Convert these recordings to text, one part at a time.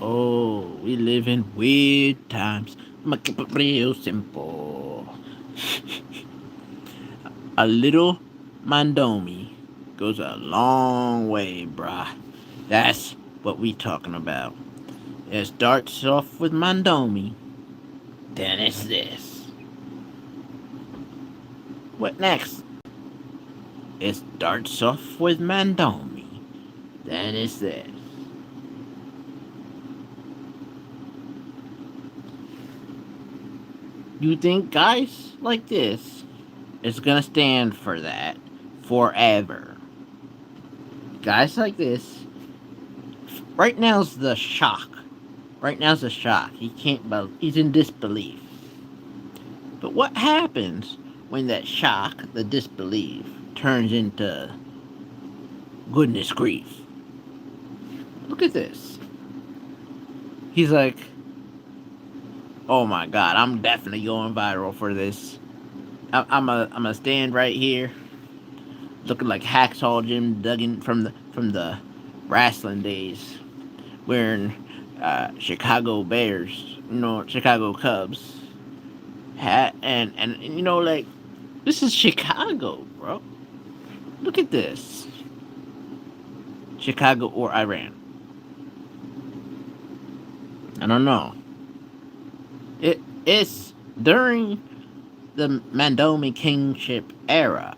Oh, we live in weird times. I'ma keep it real simple. A little mandomi goes a long way, bruh. That's what we talking about. It starts off with mandomi, then it's this. What next? It starts off with mandomi, then it's this. You think guys like this is gonna stand for that forever? Guys like this, right now's the shock. Right now's the shock. He can't, he's in disbelief. But what happens when that shock, the disbelief, turns into goodness grief? Look at this. He's like, oh my god, I'm definitely going viral for this. I'm a stand right here, looking like Hacksaw Jim Duggan from the wrestling days, wearing Chicago Bears, Chicago Cubs hat, and like this is Chicago, bro. Look at this, Chicago or Iran. I don't know. It's during the Mandomi kingship era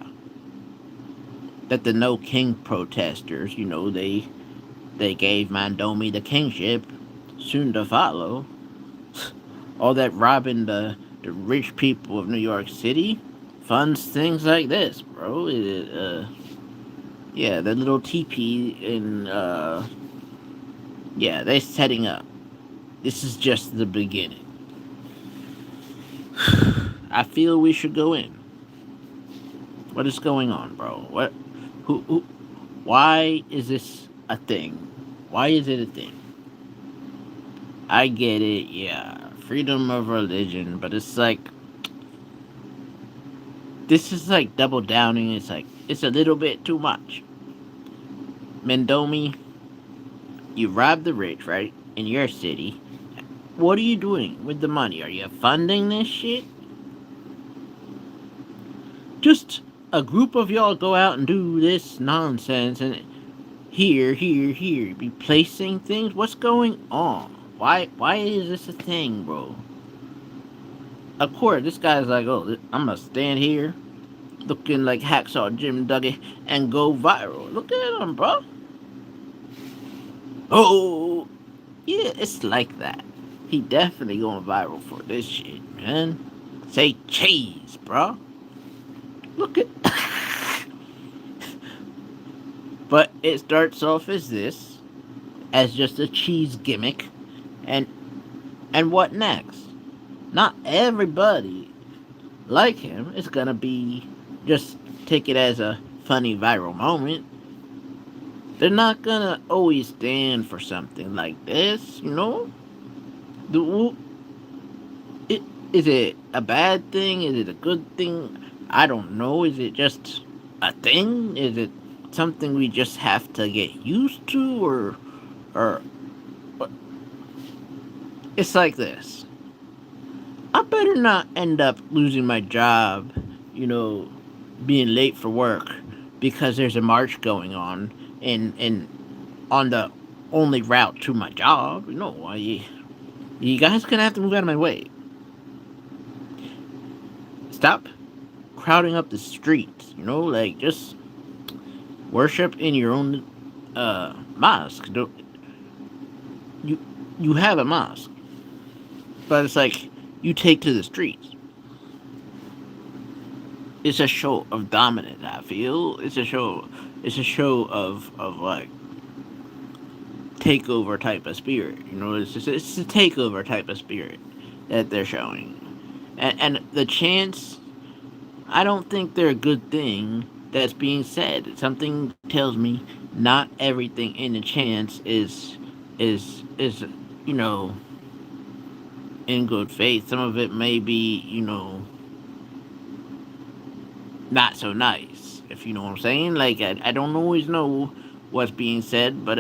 that the No King protesters, they gave Mandomi the kingship, soon to follow. All that robbing the rich people of New York City funds things like this, bro. Yeah, the little teepee in, yeah, they're setting up. This is just the beginning. I feel we should go in. What is going on, bro? Who, why is this a thing? Why is it a thing? I get it, yeah, freedom of religion, but it's like, this is like double downing. It's like, it's a little bit too much. Mandomi, you rob the rich, right? In your city. What are you doing with the money? Are you funding this shit? Just a group of y'all go out and do this nonsense and here, be placing things? What's going on? Why is this a thing, bro? Of course, this guy's like, oh, I'm gonna stand here looking like Hacksaw Jim Duggan and go viral. Look at him, bro. Oh, yeah, it's like that. He definitely going viral for this shit, man. Say cheese, bro. Look at. But it starts off as this, as just a cheese gimmick, and what next? Not everybody like him is gonna be just take it as a funny viral moment. They're not gonna always stand for something like this. The, is it a bad thing? Is it a good thing? I don't know. Is it just a thing? Is it something we just have to get used to, or it's like this. I better not end up losing my job, you know, being late for work because there's a march going on in on the only route to my job. You guys gonna have to move out of my way. Stop crowding up the streets. Like just worship in your own mosque. Don't you you have a mosque, but it's like you take to the streets. It's a show of dominance. I feel it's a show. It's a show of like takeover type of spirit. It's a takeover type of spirit that they're showing, and the chants. I don't think they're a good thing that's being said. Something tells me not everything in the chants is you know in good faith. Some of it may be not so nice, if you know what I'm saying. Like I don't always know what's being said, but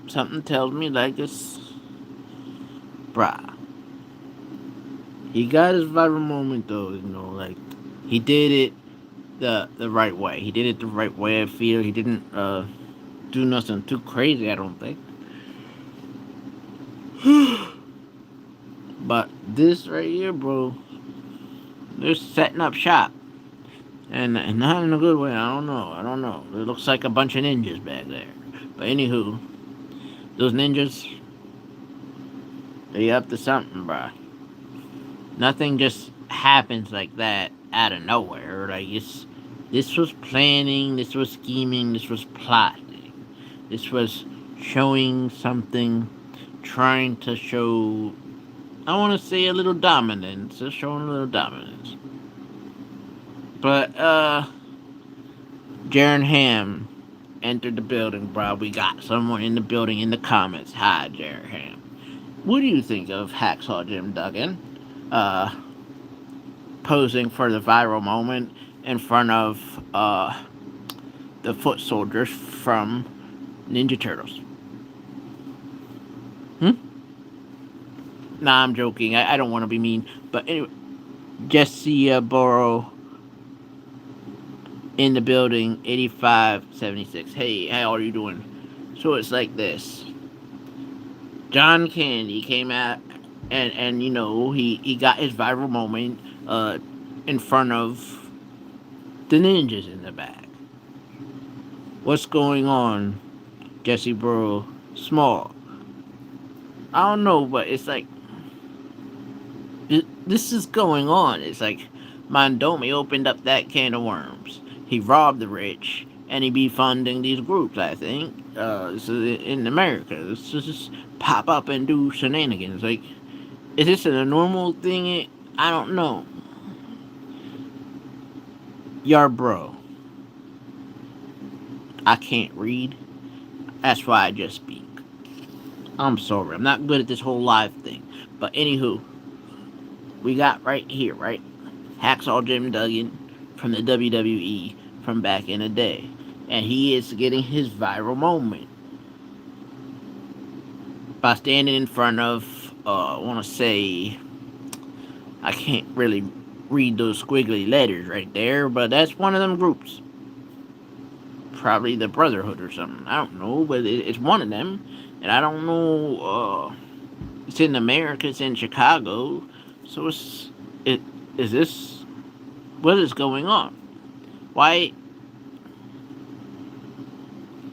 something tells me like bruh. He got his viral moment though, like he did it the right way. He did it the right way. I feel he didn't do nothing too crazy. I don't think. But this right here, bro, they're setting up shop, and not in a good way. I don't know. I don't know. It looks like a bunch of ninjas back there. But anywho, those ninjas, they up to something, bruh. Nothing just happens like that out of nowhere. Like this was planning, this was scheming, this was plotting, this was showing something, trying to show. I want to say a little dominance, just showing a little dominance. But Jaron Ham entered the building, bro. We got someone in the building in the comments. Hi, Jaron Ham. What do you think of Hacksaw Jim Duggan? Uh, Posing for the viral moment in front of the foot soldiers from Ninja Turtles. Hmm? Nah, I'm joking. I don't want to be mean. But anyway, Jesse Burrow in the building, 8576. Hey, how are you doing? So it's like this. John Candy came out and he got his viral moment in front of the ninjas in the back. What's going on, Jesse Burrow? Small. I don't know, but it's like this is going on. It's like Mandomi opened up that can of worms. He robbed the rich, and he be funding these groups. I think so in America, let's just pop up and do shenanigans. Like, is this a normal thing? I don't know. Yar bro, I can't read. That's why I just speak. I'm sorry, I'm not good at this whole live thing. But anywho, we got right here, right? Hacksaw Jim Duggan from the WWE from back in the day. And he is getting his viral moment by standing in front of, I want to say, I can't really read those squiggly letters right there, but that's one of them groups. Probably the Brotherhood or something. I don't know, but it's one of them. And I don't know, it's in America, it's in Chicago. So is this, what is going on? Why?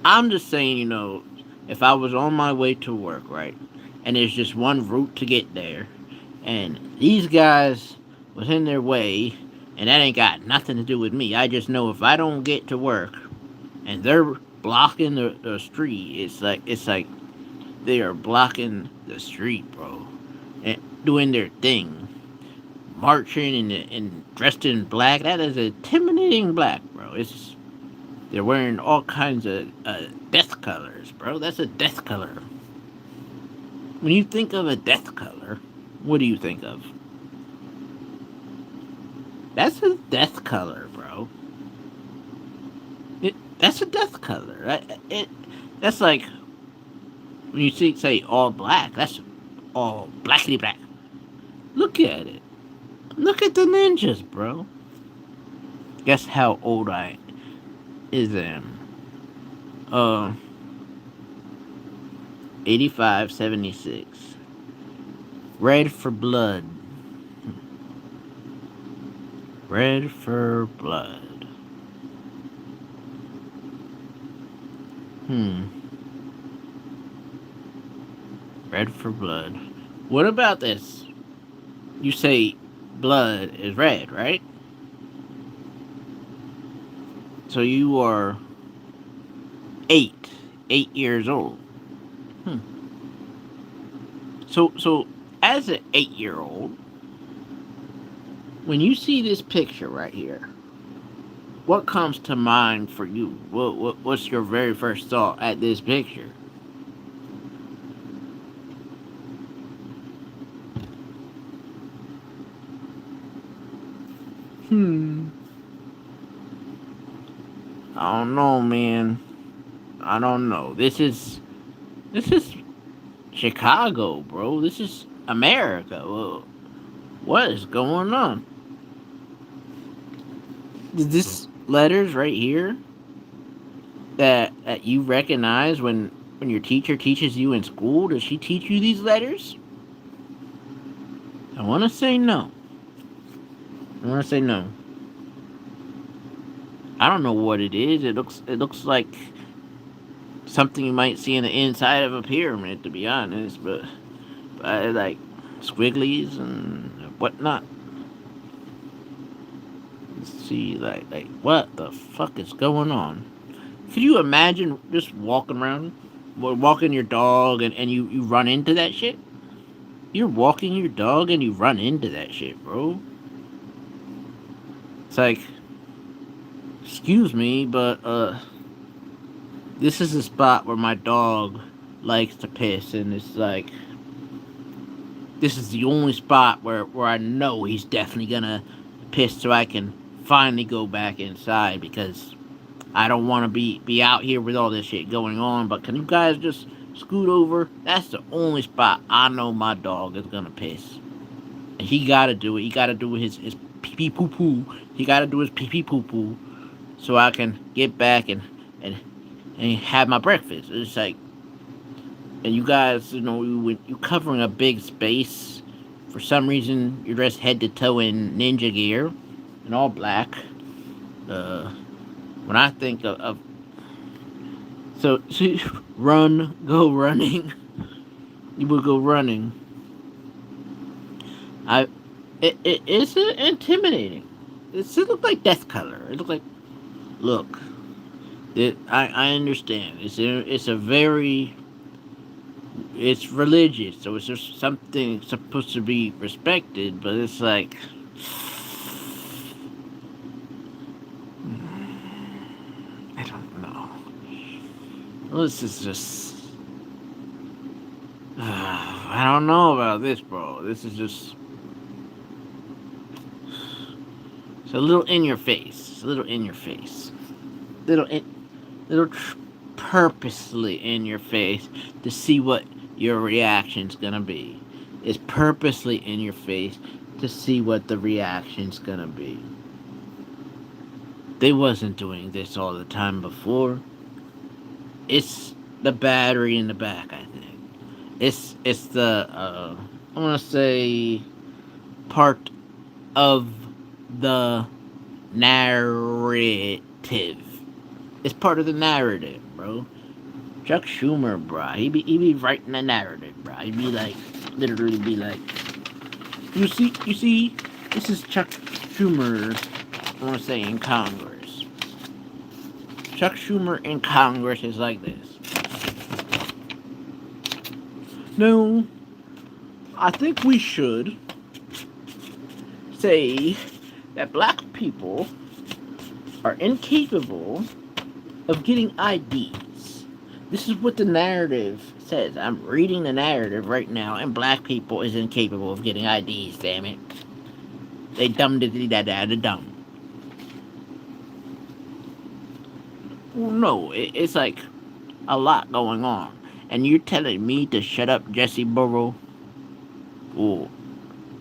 I'm just saying, if I was on my way to work, right, and there's just one route to get there, and these guys was in their way, and that ain't got nothing to do with me. I just know if I don't get to work, and they're blocking the street, it's like they are blocking the street, bro, and doing their thing, marching and dressed in black. That is intimidating black, bro. They're wearing all kinds of death colors, bro. That's a death color. When you think of a death color, what do you think of? That's a death color, bro. That's a death color. That's like when you say all black. That's all blackity black. Look at it. Look at the ninjas, bro. Guess how old I am. 8576. Red for blood. Red for blood. Red for blood. What about this? You say blood is red, right? So you are 8 years old. So as an 8-year-old, when you see this picture right here, what comes to mind for you? What's your very first thought at this picture? I don't know, man. I don't know. This is Chicago, bro. This is America. Well, what is going on? This letters right here that you recognize when your teacher teaches you in school? Does she teach you these letters? I want to say no. I want to say no. I don't know what it is. It looks like something you might see in the inside of a pyramid, to be honest. But like squigglies and whatnot. Let's see, like what the fuck is going on? Could you imagine just walking around, walking your dog, and you run into that shit? You're walking your dog and you run into that shit, bro. It's like, excuse me, but this is a spot where my dog likes to piss, and it's like, this is the only spot where I know he's definitely gonna piss, so I can finally go back inside because I don't want to be out here with all this shit going on. But can you guys just scoot over? That's the only spot I know my dog is gonna piss. And he gotta do it. He gotta do his pee pee poo poo. He gotta do his pee pee poo poo so I can get back and and have my breakfast. It's like, and you guys, you covering a big space. For some reason, you're dressed head to toe in ninja gear and all black. Uh, when I think of so, run, go running. You would go running. I, it's intimidating. It looked like death color. It looked like, look. I understand. It's a very, it's religious, so it's just something supposed to be respected. But it's like, I don't know. This is just, I don't know about this, bro. This is just, it's a little in your face. It's a little in your face. Little in, little purposely in your face to see what your reaction's gonna be. It's purposely in your face to see what the reaction's gonna be. They wasn't doing this all the time before. It's the battery in the back, I think. It's the I wanna say part of the narrative. It's part of the narrative, bro. Chuck Schumer, bro. He be writing the narrative, bro. He'd be like, literally be like, you see, this is Chuck Schumer. I want to say in Congress. Chuck Schumer in Congress is like this. No, I think we should say that black people are incapable of getting IDs. This is what the narrative says. I'm reading the narrative right now, and black people is incapable of getting IDs, damn it. They dumb diddly da da da dumb. Well, no, it's like a lot going on. And you're telling me to shut up, Jesse Burrow? Well,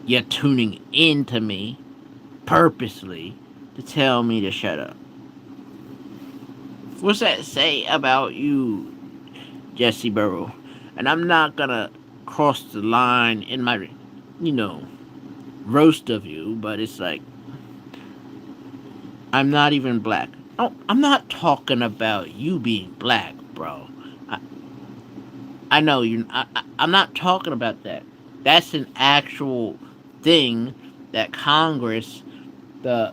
you're tuning into me purposely to tell me to shut up. What's that say about you, Jesse Burrow? And I'm not gonna cross the line in my, you know, roast of you, but it's like, I'm not even black. No, I'm not talking about you being black, bro. I, I know you. I'm not talking about that. That's an actual thing that Congress, the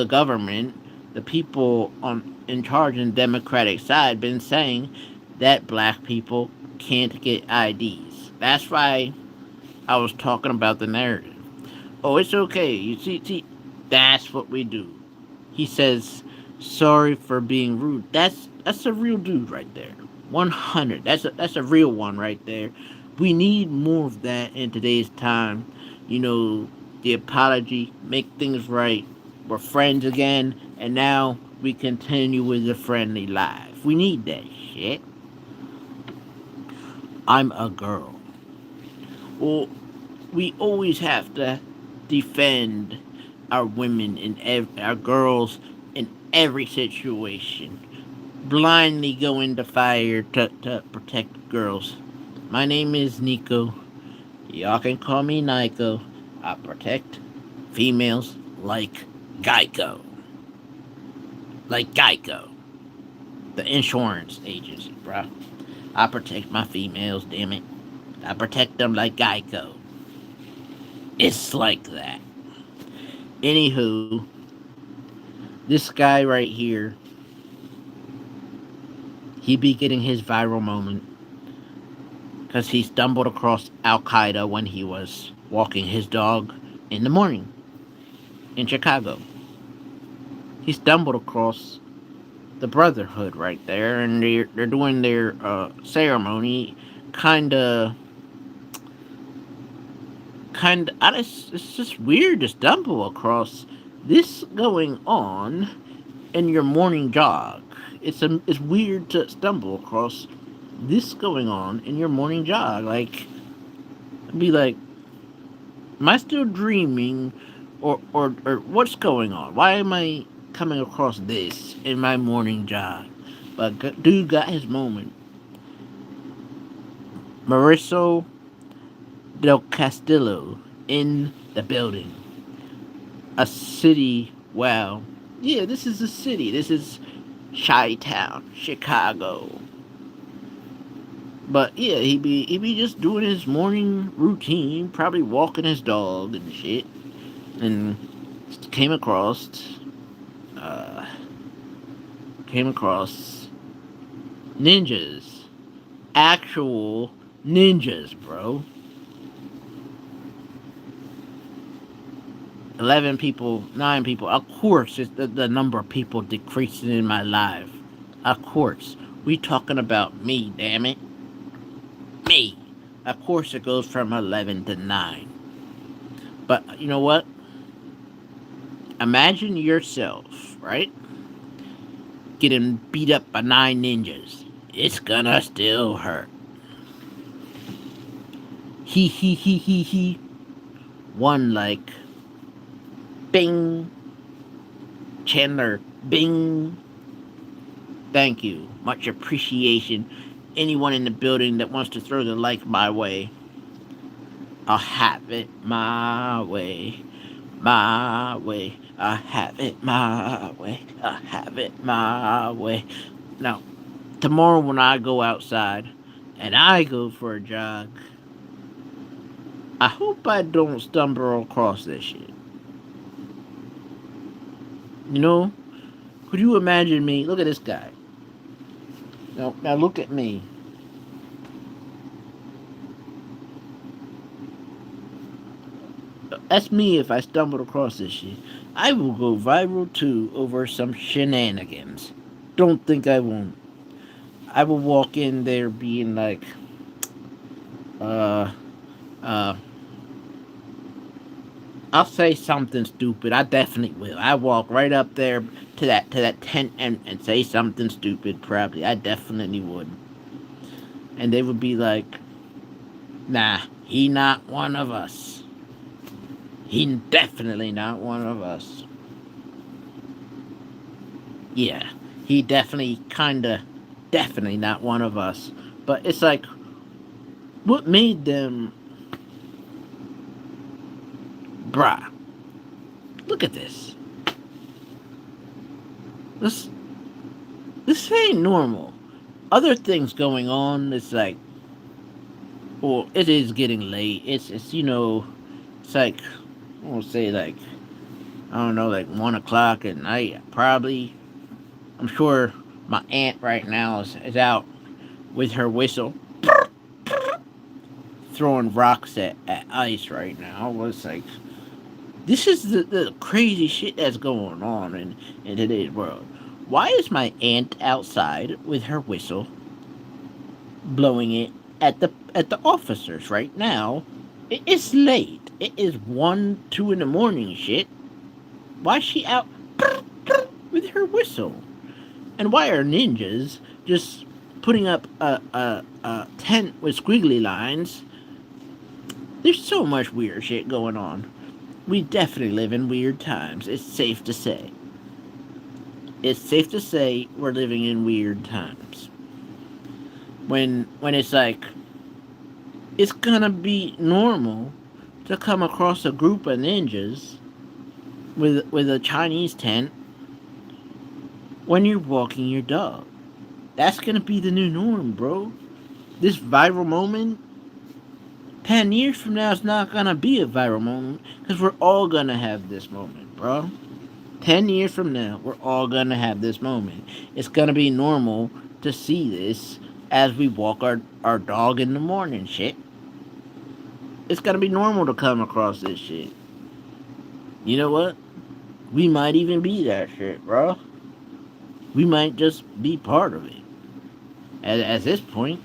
government, the people on in charge in the Democratic side, been saying that black people can't get IDs. That's why I was talking about the narrative. Oh, it's okay. You see, that's what we do. He says, "Sorry for being rude." That's a real dude right there. 100. That's a real one right there. We need more of that in today's time. You know, the apology, make things right. We're friends again, and now we continue with the friendly life. We need that shit. I'm a girl. Well, we always have to defend our women and our girls in every situation. Blindly go into fire to protect girls. My name is Nico. Y'all can call me Nico. I protect females like Geico. Like Geico. The insurance agency, bruh. I protect my females, damn it. I protect them like Geico. It's like that. Anywho, this guy right here, he be getting his viral moment because he stumbled across Al Qaeda when he was walking his dog in the morning in Chicago. He stumbled across the Brotherhood right there, and they're doing their ceremony, kind of. It's just weird to stumble across this going on in your morning jog. It's weird to stumble across this going on in your morning jog. Like, be like, am I still dreaming, or what's going on? Why am I coming across this in my morning jog? But dude got his moment. Mauricio del Castillo in the building. A city. Wow. Yeah, this is a city. This is Chi-Town, Chicago. But yeah, he be just doing his morning routine, probably walking his dog and shit, and came across uh came across ninjas, actual ninjas, bro. 11 people, 9 people. Of course, it's the number of people decreasing in my life. Of course, we talking about me, damn it, me. Of course, it goes from 11 to 9. But you know what? Imagine yourself, right? Getting beat up by 9 ninjas. It's gonna still hurt. He. One like, bing. Chandler, bing. Thank you. Much appreciation. Anyone in the building that wants to throw the like my way, I'll have it my way. My way. I have it my way. I have it my way. Now, tomorrow when I go outside and I go for a jog, I hope I don't stumble across this shit. You know? Could you imagine me? Look at this guy. Now look at me. That's me if I stumbled across this shit. I will go viral too over some shenanigans. Don't think I won't. I will walk in there being like, uh, uh, I'll say something stupid. I definitely will. I walk right up there to that tent and say something stupid. Probably, I definitely would. And they would be like, "Nah, he not one of us. He definitely not one of us. Yeah, he definitely not one of us." But it's like, what made them, bruh? Look at this. This this ain't normal. Other things going on. It's like, well, it is getting late. It's like, I won't say like, I don't know, like 1 o'clock at night. Probably, I'm sure my aunt right now is out with her whistle, throwing rocks at ice right now. It's like, this is the crazy shit that's going on in today's world. Why is my aunt outside with her whistle, blowing it at the officers right now? It's late. It is 1, 2 in the morning. Shit. Why is she out with her whistle? And why are ninjas just putting up a tent with squiggly lines There's so much weird shit going on. We definitely live in weird times. It's safe to say. It's safe to say we're living in weird times. When it's like it's gonna be normal to come across a group of ninjas with a Chinese tent when you're walking your dog. That's gonna be the new norm, bro. This viral moment, 10 years from now, it's not gonna be a viral moment because we're all gonna have this moment, bro. 10 years from now, we're all gonna have this moment. It's gonna be normal to see this as we walk our dog in the morning, shit. It's gonna be normal to come across this shit. You know what? We might even be that shit, bro. We might just be part of it. At this point,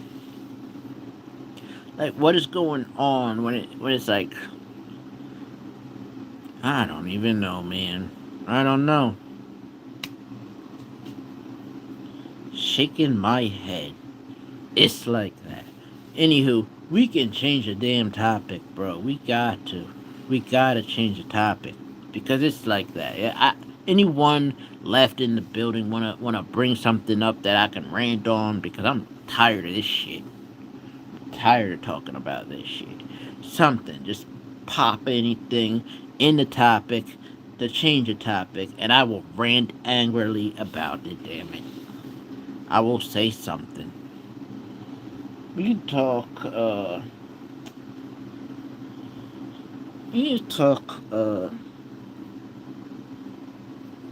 like, what is going on when it's like, I don't even know, man. I don't know. Shaking my head. It's like that. Anywho, we can change the damn topic, bro. We got to. We gotta change the topic because it's like that. Anyone left in the building wanna bring something up that I can rant on because I'm tired of this shit. Tired of talking about this shit. Something, just pop anything in the topic to change the topic, and I will rant angrily about it. Damn it! I will say something. We can talk. We can talk.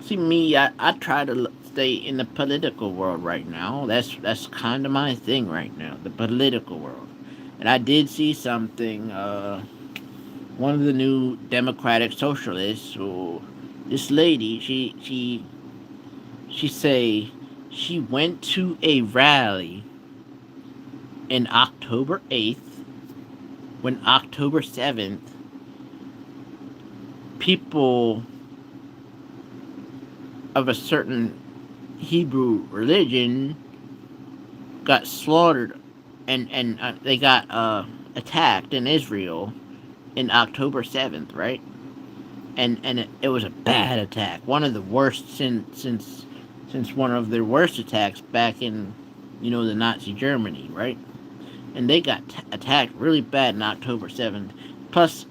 See me. I try to stay in the political world right now. That's kind of my thing right now. The political world. And I did see something. One of the new Democratic Socialists, or this lady, she say she went to a rally in October 8th, when October 7th, people of a certain Hebrew religion got slaughtered, and they got attacked in Israel in October 7th, right? And it was a bad attack, one of the worst since one of their worst attacks back in, the Nazi Germany, right? And they got attacked really bad in October 7th. Plus,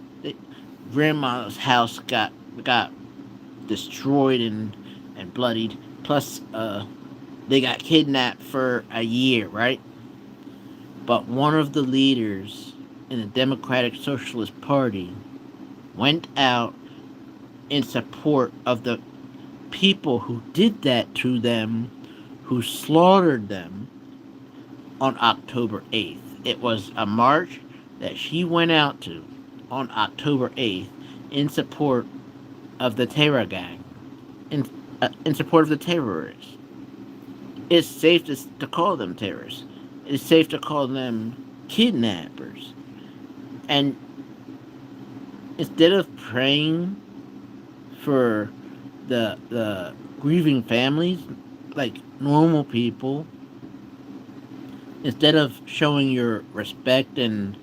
grandma's house got destroyed and bloodied. Plus, they got kidnapped for a year, right? But one of the leaders in the Democratic Socialist Party went out in support of the people who did that to them, who slaughtered them on October 8th. It was a march that she went out to on October 8th in support of the terror gang, in support of the terrorists. It's safe to call them terrorists. It's safe to call them kidnappers. And instead of praying for the grieving families like normal people, instead of showing your respect and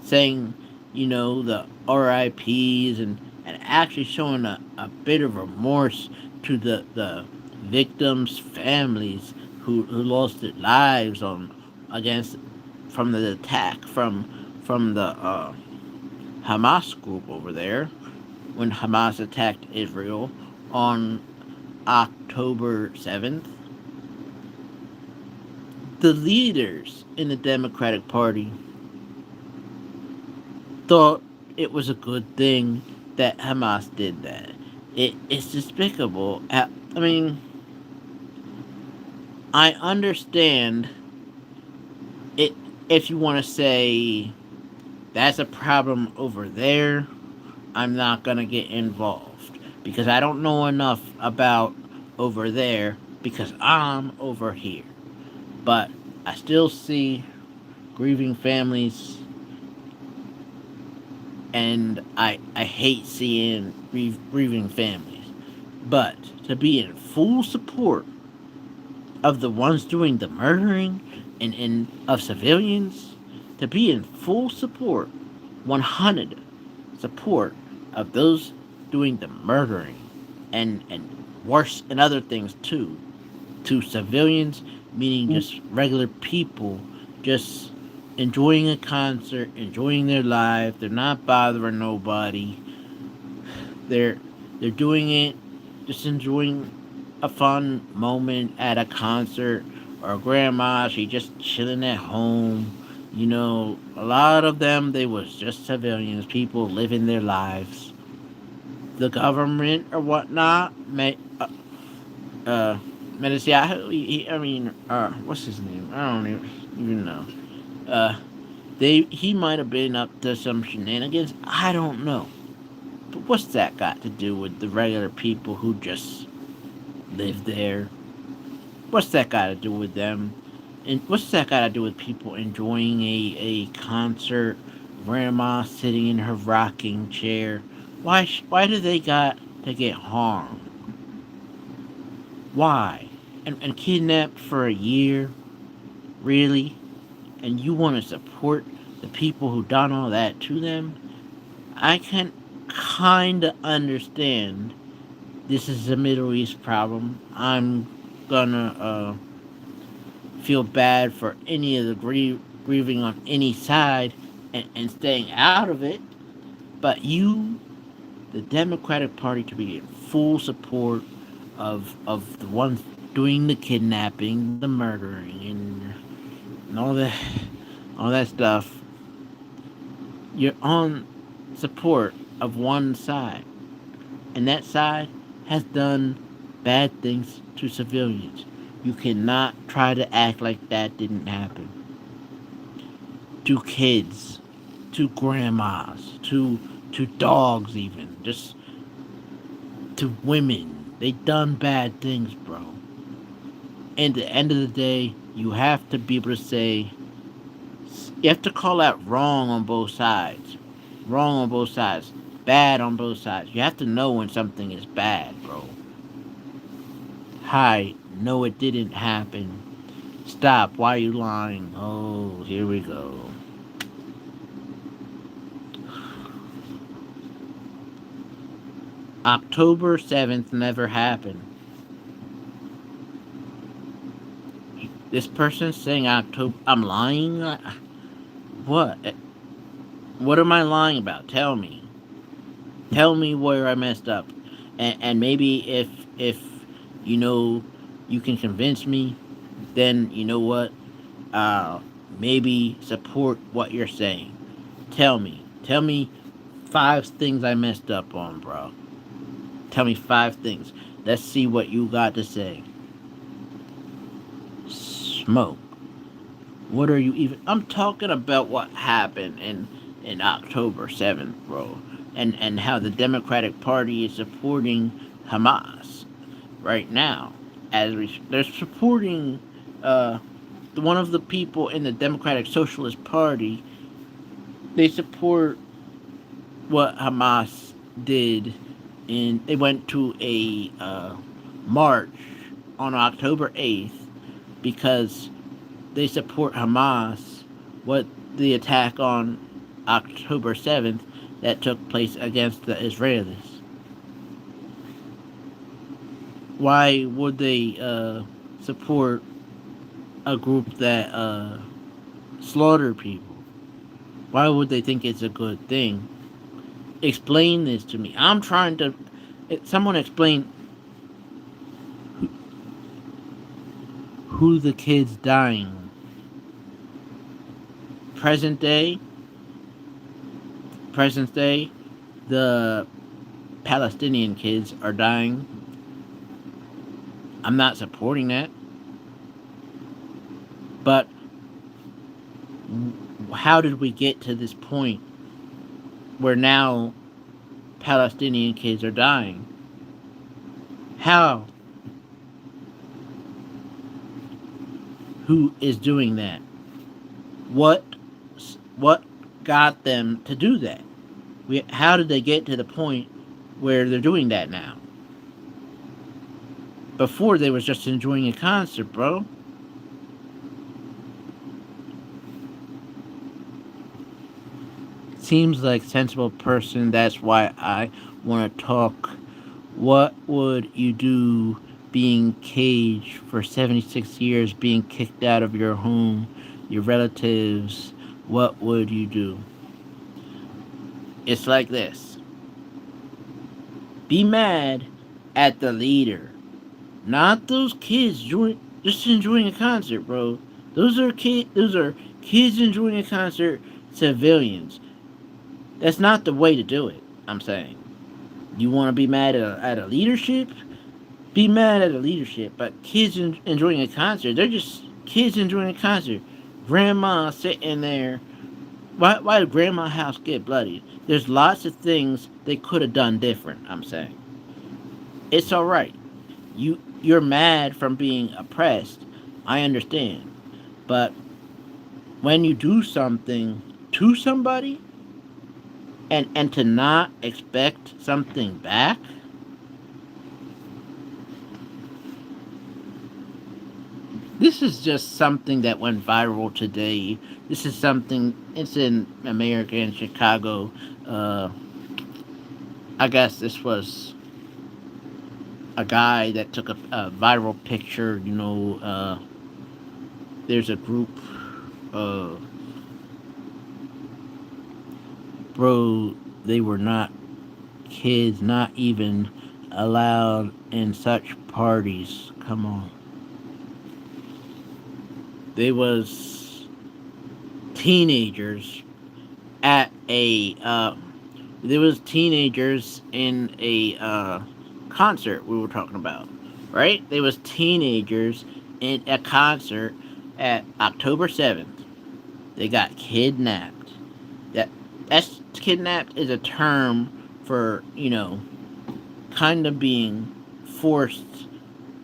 saying, the RIPs, and actually showing a bit of remorse to the victims' families who lost their lives against from the attack from the Hamas group over there when Hamas attacked Israel on October 7th. The leaders in the Democratic Party thought it was a good thing that Hamas did that. It's despicable. I mean, I understand it if you want to say that's a problem over there. I'm not gonna get involved because I don't know enough about over there because I'm over here. But I still see grieving families, and I hate seeing grieving families. But to be in full support of the ones doing the murdering and of civilians, to be in full support 100 support of those doing the murdering and worse and other things too to civilians, meaning just regular people, just enjoying a concert, enjoying their life. They're not bothering nobody. They're they're doing it, just enjoying a fun moment at a concert or grandma. She just chilling at home. A lot of them they was just civilians, people living their lives. The government or whatnot may uh Menasiahu, I mean, what's his name? I don't even know. Uh, he might have been up to some shenanigans. I don't know. But what's that got to do with the regular people who just live there? What's that got to do with them? And what's that got to do with people enjoying a concert? Grandma sitting in her rocking chair. Why do they got to get harmed? Why? And kidnapped for a year? Really? And you want to support the people who done all that to them? I can kind of understand this is a Middle East problem. I'm gonna feel bad for any of the grieving on any side and staying out of it. But you, the Democratic Party, to be in full support of the ones doing the kidnapping, the murdering, and all that stuff. You're on support of one side, and that side has done bad things to civilians. You cannot try to act like that didn't happen. To kids, to grandmas, to dogs even, just to women. They done bad things, bro. And at the end of the day, you have to be able to say, you have to call out wrong on both sides. Wrong on both sides. Bad on both sides. You have to know when something is bad, bro. Hi, no, it didn't happen. Stop, why are you lying? Oh, here we go. October 7th never happened. This person's saying October. I'm lying? What? What am I lying about? Tell me. Tell me where I messed up. And maybe if you know you can convince me, then you know what? Uh, Maybe support what you're saying. Tell me. Tell me 5 things I messed up on, bro. Tell me 5 things. Let's see what you got to say. Smoke. What are you even? I'm talking about what happened in October 7th, bro, and how the Democratic Party is supporting Hamas right now. They're supporting uh, one of the people in the Democratic Socialist Party. They support what Hamas did, and they went to a march on October 8th because they support Hamas. What the attack on October 7th that took place against the Israelis. Why would they support a group that slaughter people? Why would they think it's a good thing? Explain this to me. I'm trying to. Someone explain who the kids dying. Present day. Present day. The Palestinian kids are dying. I'm not supporting that. But how did we get to this point where now Palestinian kids are dying? How? Who is doing that? What what got them to do that? How did they get to the point where they're doing that now? Before they was just enjoying a concert, bro. seems like a sensible person. That's why I want to talk. What would you do being caged for 76 years, being kicked out of your home, your relatives? What would you do? It's like this: be mad at the leader, not those kids just enjoying a concert, bro. Those are kids enjoying a concert, civilians. That's not the way to do it. I'm saying. You want to be mad at a leadership? Be mad at the leadership. But kids enjoying a concert, they're just kids enjoying a concert. Grandma sitting there. Why did grandma's house get bloody? There's lots of things they could have done different. I'm saying it's all right. You're mad from being oppressed. I understand, but when you do something to somebody and to not expect something back, this is just something that went viral today. This is something, it's in America, in Chicago. Uh, I guess this was a guy that took a viral picture. There's a group, uh, bro, they were not kids, not even allowed in such parties. Come on. They was teenagers at a there was teenagers in a concert we were talking about, right? There was teenagers in a concert at October 7th. They got kidnapped. That's kidnapped is a term for, kind of being forced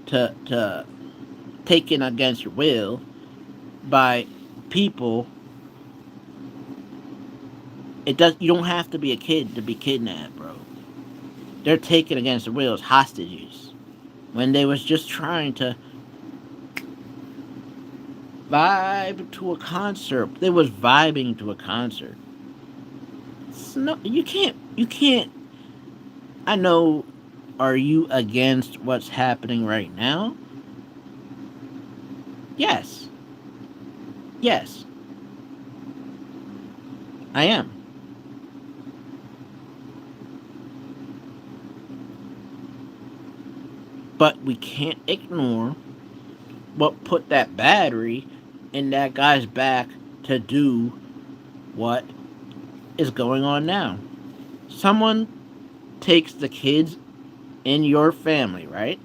to taken against your will by people. You don't have to be a kid to be kidnapped, bro. They're taken against their will as hostages when they was just trying to vibe to a concert. They was vibing to a concert. No, you can't. I know. Are you against what's happening right now? Yes. Yes, I am. But we can't ignore what put that battery in that guy's back to do what is going on now. Someone takes the kids in your family, right?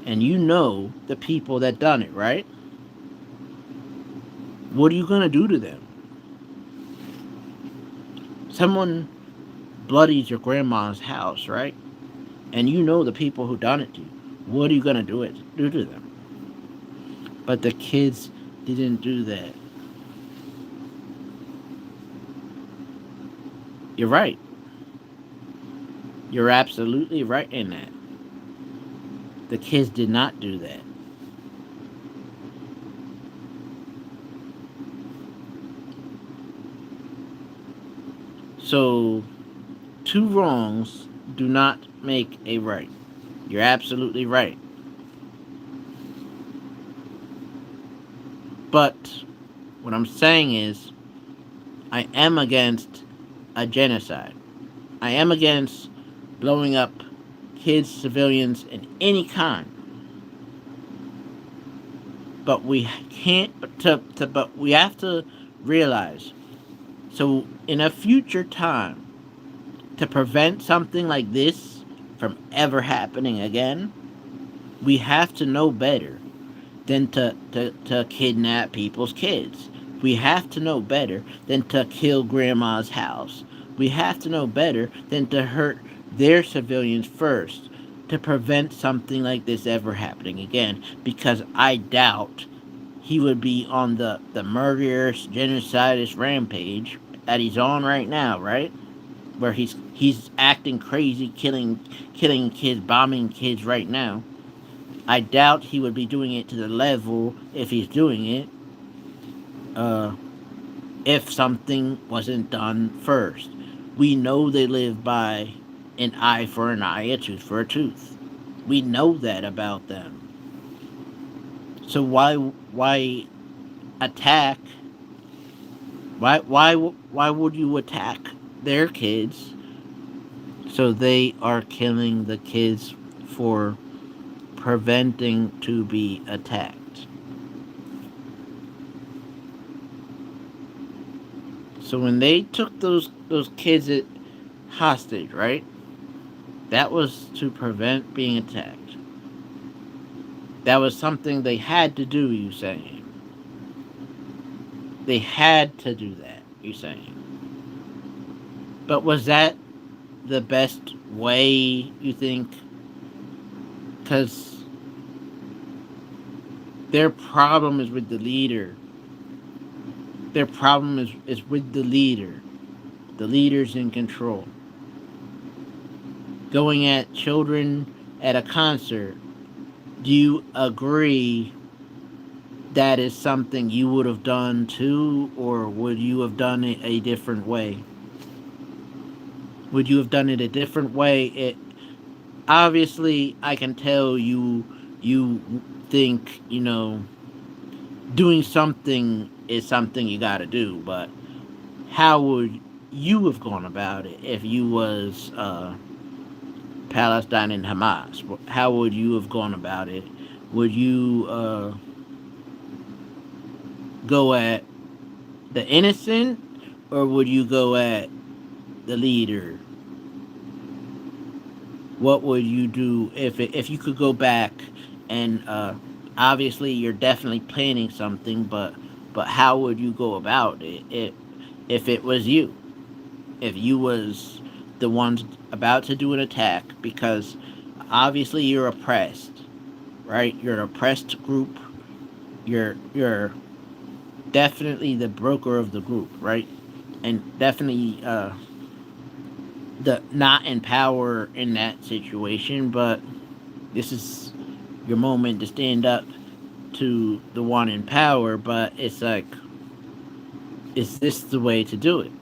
And you know the people that done it, right? What are you gonna do to them? Someone bloodies your grandma's house, right? And you know the people who done it to you. What are you gonna do to them? But the kids didn't do that. You're right. You're absolutely right in that. The kids did not do that. So, two wrongs do not make a right. You're absolutely right. But what I'm saying is, I am against a genocide. I am against blowing up kids, civilians, in any kind. But we can't. But we have to realize. So, in a future time, to prevent something like this from ever happening again, we have to know better than to kidnap people's kids. We have to know better than to kill grandma's house. We have to know better than to hurt their civilians first to prevent something like this ever happening again. Because I doubt he would be on the murderous, genocidist rampage that he's on right now, right? Where he's acting crazy, killing kids, bombing kids right now. I doubt he would be doing it to the level if he's doing it. Uh, if something wasn't done first. We know they live by an eye for an eye, a tooth for a tooth. We know that about them. So why attack? Why would you attack their kids? So they are killing the kids for preventing to be attacked. So when they took those kids hostage, right? That was to prevent being attacked. That was something they had to do, you saying. They had to do that, you saying. But was that the best way, you think? Because their problem is with the leader. Their problem is with the leader. The leader's in control. Going at children at a concert, do you agree that is something you would have done too, or would you have done it a different way? Would you have done it a different way? It obviously I can tell you think doing something is something you got to do, but how would you have gone about it if you was Palestine and Hamas? How would you have gone about it? Would you go at the innocent, or would you go at the leader? What would you do if you could go back and obviously you're definitely planning something, but how would you go about it if it was you? If you was the ones about to do an attack, because obviously you're oppressed, right? You're an oppressed group. You're definitely the broker of the group, right? And definitely the not in power in that situation, but this is your moment to stand up to the one in power. But it's like, is this the way to do it?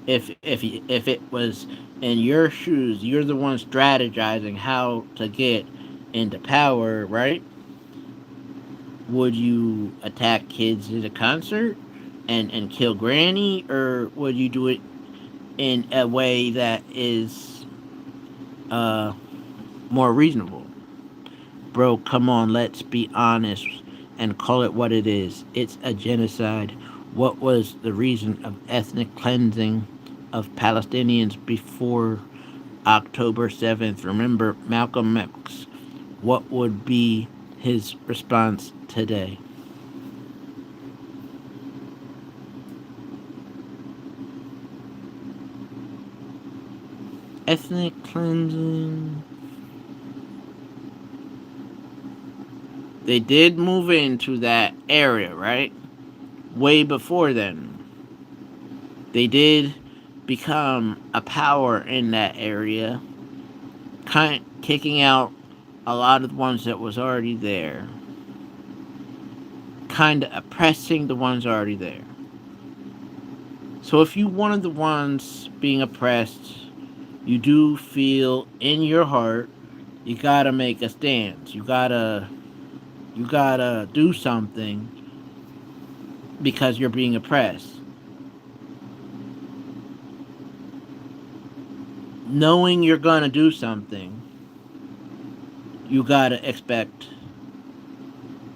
If it was in your shoes, you're the one strategizing how to get into power, right? Would you attack kids at a concert and kill Granny, or would you do it in a way that is uh more reasonable? Bro, come on, let's be honest and call it what it is. It's a genocide. What was the reason of ethnic cleansing of Palestinians before October 7th? Remember Malcolm X. What would be his response today? Ethnic cleansing. They did move into that area, right? Way before then. They did become a power in that area, kind of kicking out a lot of the ones that was already there, kind of oppressing the ones already there. So if you one of the ones being oppressed, you do feel in your heart you gotta make a stance. You gotta do something because you're being oppressed. Knowing you're gonna do something, you gotta expect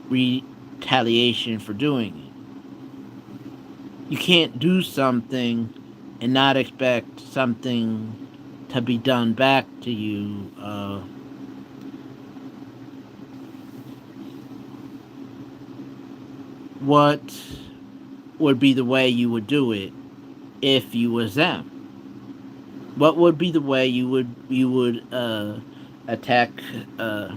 retaliation for doing it. You can't do something and not expect something to be done back to you. What would be the way you would do it if you was them? What would be the way you would attack uh,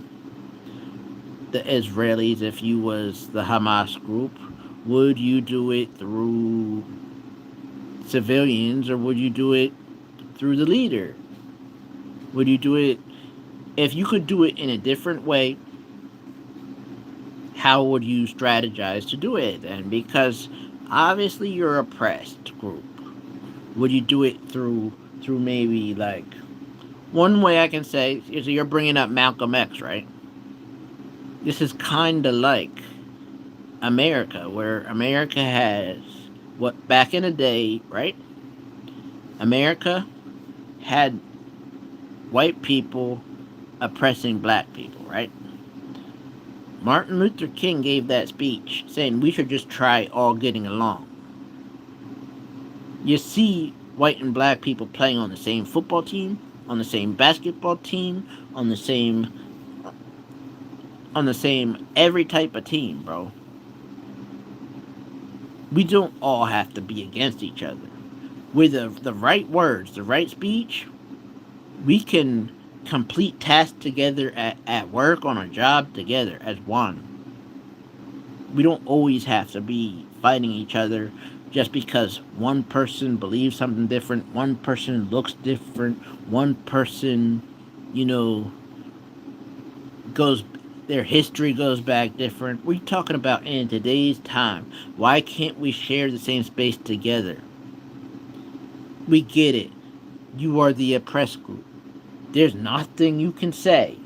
the Israelis if you was the Hamas group? Would you do it through civilians, or would you do it through the leader? Would you do it if you could do it in a different way? How would you strategize to do it then? Because Obviously, you're oppressed group. Would you do it through maybe like one way I can say is you're bringing up Malcolm X, right? This is kind of like America, where America has what back in the day, right? America had white people oppressing black people, right? Martin Luther King gave that speech saying we should just try all getting along. You see white and black people playing on the same football team, on the same basketball team, on the same every type of team, bro. We don't all have to be against each other. With the right words, the right speech, we can complete tasks together at work, on a job together as one. We don't always have to be fighting each other just because one person believes something different, one person looks different, one person, you know, goes their history goes back different. We're talking about in today's time. Why can't we share the same space together? We get it. You are the oppressed group. There's nothing you can say.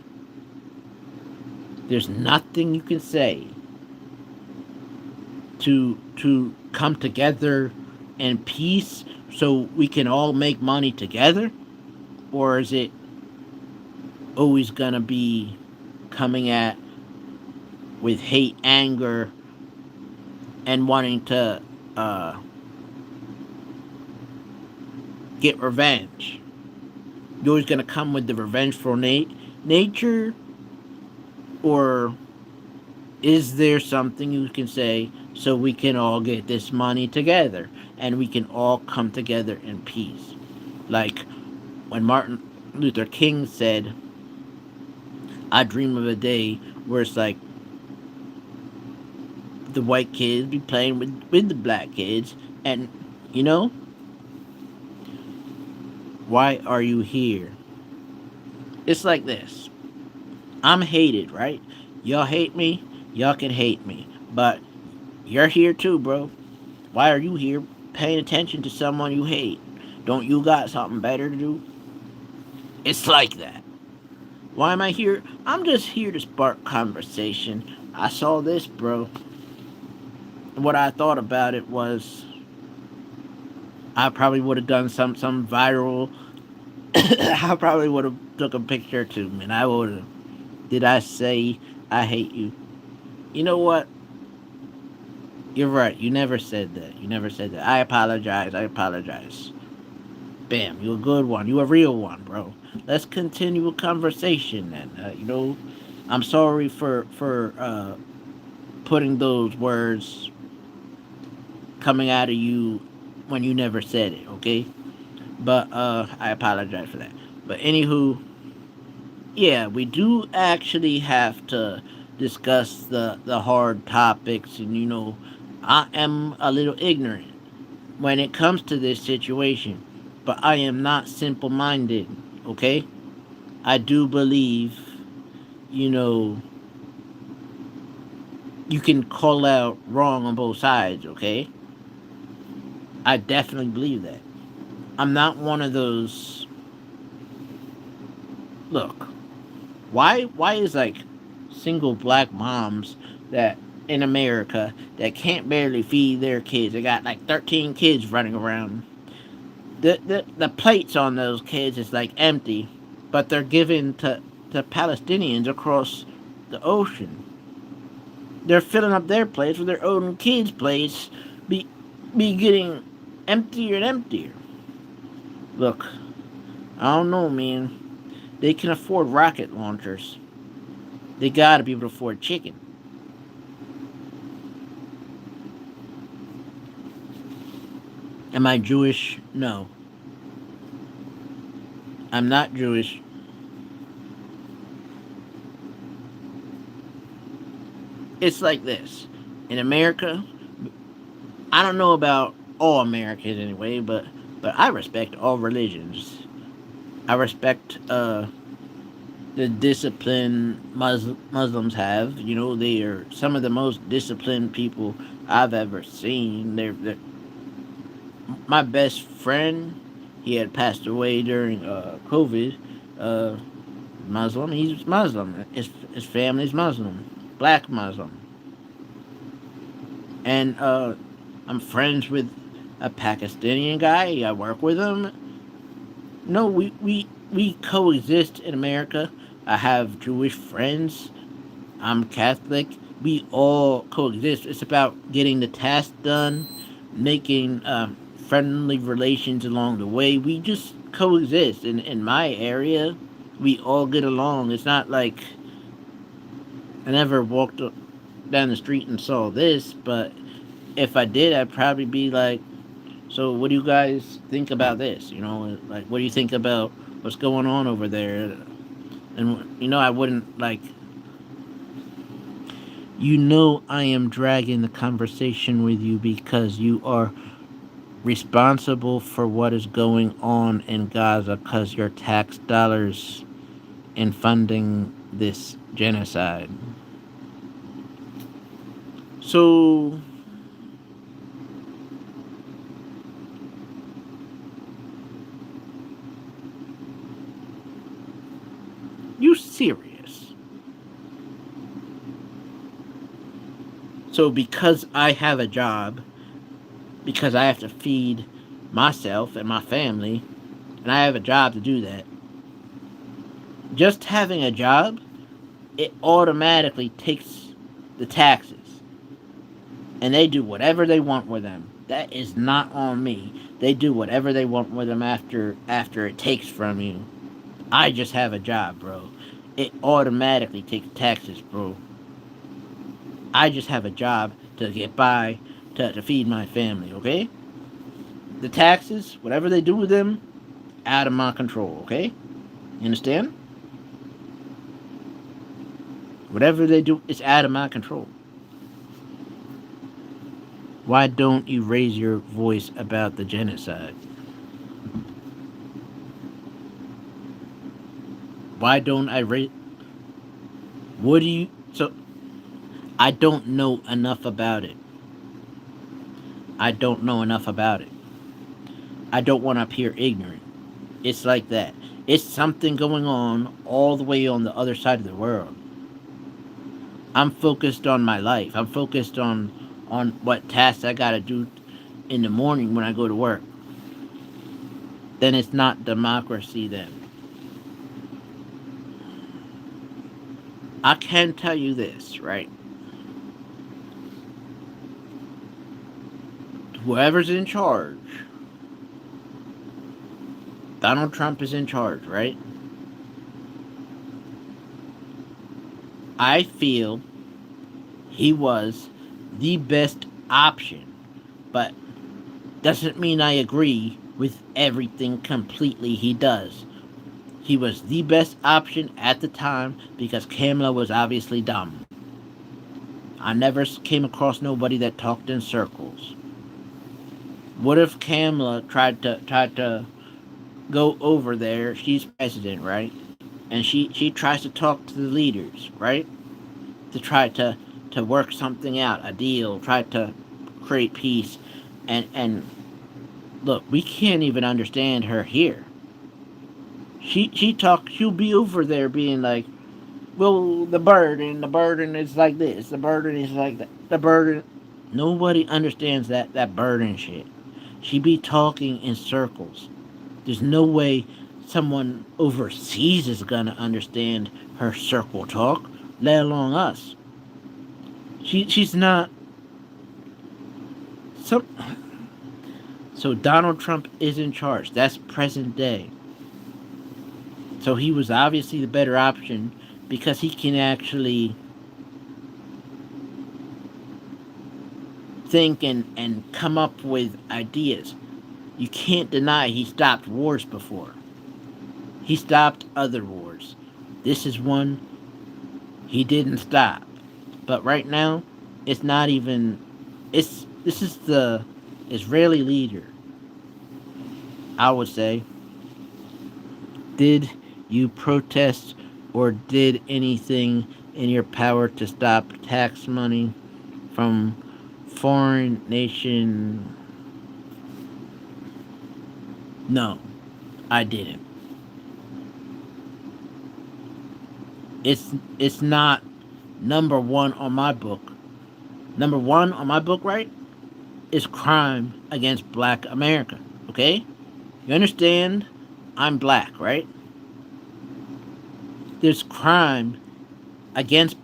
There's nothing you can say to come together in peace so we can all make money together? Or is it always gonna be coming at with hate, anger, and wanting to uh, get revenge? You're always gonna come with the revengeful nature, or is there something you can say so we can all get this money together and we can all come together in peace? Like when Martin Luther King said, I dream of a day where it's like the white kids be playing with the black kids, and you know, why are you here? It's like this. I'm hated, right? Y'all hate me, y'all can hate me. But you're here too, bro. Why are you here paying attention to someone you hate? Don't you got something better to do? It's like that. Why am I here? I'm just here to spark conversation. I saw this, bro. What I thought about it was I probably would have done some viral. I probably would have took a picture too, man. I would have. Did I say I hate you? You know what? You're right. You never said that. You never said that. I apologize. I apologize. Bam. You a good one. You a real one, bro. Let's continue a conversation then. I'm sorry for putting those words coming out of you when you never said it. Okay, but I apologize for that. But anywho, yeah, we do actually have to discuss the hard topics, and I am a little ignorant when it comes to this situation, but I am not simple minded. Okay, I do believe, you know, you can call out wrong on both sides. Okay, I definitely believe that. I'm not one of those. Look, why is like single black moms that in America that can't barely feed their kids? They got like 13 kids running around. The plates on those kids is like empty, but they're given to Palestinians across the ocean. They're filling up their plates with their own kids' plates, be be getting emptier and emptier. Look, I don't know, man. They can afford rocket launchers. They gotta be able to afford chicken. Am I Jewish? No. I'm not Jewish. It's like this. In America, I don't know about all Americans anyway, but I respect all religions. I respect the discipline Muslims have. You know, they are some of the most disciplined people I've ever seen. They're my best friend. He had passed away during COVID. Uh, Muslim. He's Muslim. His family's Muslim, black Muslim, and I'm friends with a Pakistani guy. I work with him. No, we coexist in America. I have Jewish friends. I'm Catholic. We all coexist. It's about getting the task done, making friendly relations along the way. We just coexist. In my area, we all get along. It's not like I never walked down the street and saw this, but if I did, I'd probably be like, so what do you guys think about this? You know, like, what do you think about what's going on over there? And, I wouldn't, like, I am dragging the conversation with you because you are responsible for what is going on in Gaza because your tax dollars in funding this genocide. So, you serious? So, because I have a job, because I have to feed myself and my family, and I have a job to do that, just having a job, it automatically takes the taxes. And they do whatever they want with them. That is not on me. They do whatever they want with them after it takes from you. I just have a job, bro. It automatically takes taxes, bro. I just have a job to get by, to feed my family, okay? The taxes, whatever they do with them, out of my control, okay? You understand? Whatever they do, it's out of my control. Why don't you raise your voice about the genocide? Why don't I raise? What do you? So I don't know enough about it. I don't know enough about it. I don't want to appear ignorant. It's like that. It's something going on all the way on the other side of the world. I'm focused on my life. I'm focused on what tasks I gotta do in the morning when I go to work. Then it's not democracy. Then I can tell you this, right? Whoever's in charge, Donald Trump is in charge, right? I feel he was the best option, but doesn't mean I agree with everything completely he does. He was the best option at the time because Kamala was obviously dumb. I never came across nobody that talked in circles. What if Kamala tried to go over there? She's president, right? And she tries to talk to the leaders, right? To try to work something out, a deal, try to create peace, and look, we can't even understand her here. She'll be over there being like, well, the burden is like this, the burden is like that, the burden. Nobody understands that burden shit. She be talking in circles. There's no way someone overseas is gonna understand her circle talk, let alone us. She's not. So so Donald Trump is in charge. That's present day. So he was obviously the better option because he can actually think and come up with ideas. You can't deny he stopped wars before. He stopped other wars. This is one he didn't stop. But right now, it's not even. It's this is the Israeli leader. I would say. Did you protest or did anything in your power to stop tax money from foreign nation? No, I didn't. It's not number one on my book. Number one on my book, right, is crime against Black America. Okay, you understand? I'm black, right? There's crime against,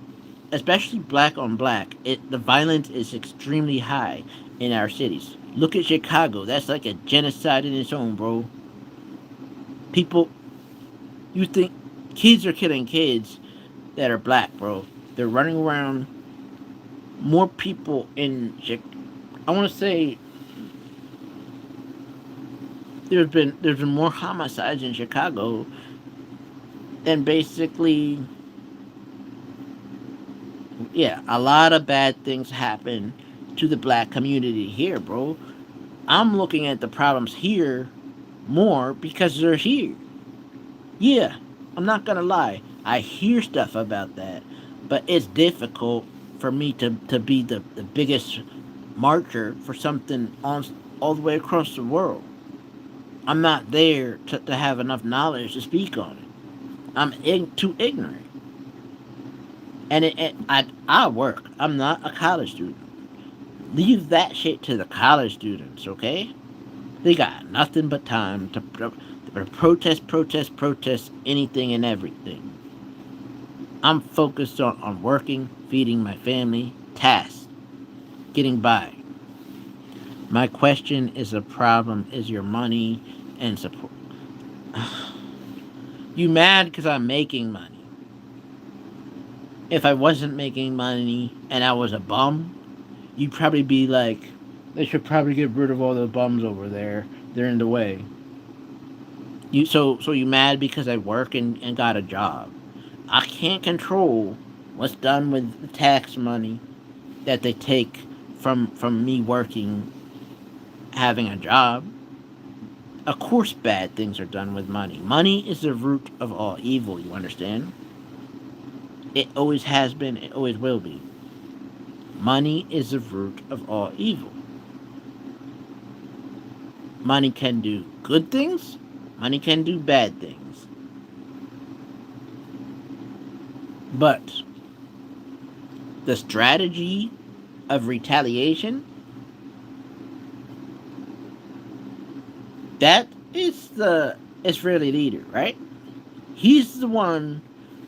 especially black on black. The violence is extremely high in our cities. Look at Chicago. That's like a genocide in its own, bro. People, you think kids are killing kids that are black, bro? They're running around. More people in I want to say there's been more homicides in Chicago than basically, yeah, a lot of bad things happen to the black community here, bro. I'm looking at the problems here more because they're here. Yeah, I'm not gonna lie. I hear stuff about that, but it's difficult for me to be the biggest marcher for something on all the way across the world. I'm not there to have enough knowledge to speak on it. Too ignorant. And I work. I'm not a college student. Leave that shit to the college students, okay? They got nothing but time to protest anything and everything. I'm focused on working, feeding my family, tasks, getting by. My question is a problem is your money and support. You mad because I'm making money. If I wasn't making money and I was a bum, you'd probably be like, they should probably get rid of all the bums over there. They're in the way. So you mad because I work and got a job. I can't control what's done with the tax money that they take from me working, having a job. Of course bad things are done with money. Money is the root of all evil, you understand? It always has been, it always will be. Money is the root of all evil. Money can do good things, money can do bad things. But the strategy of retaliation, that is the Israeli leader, right? He's the one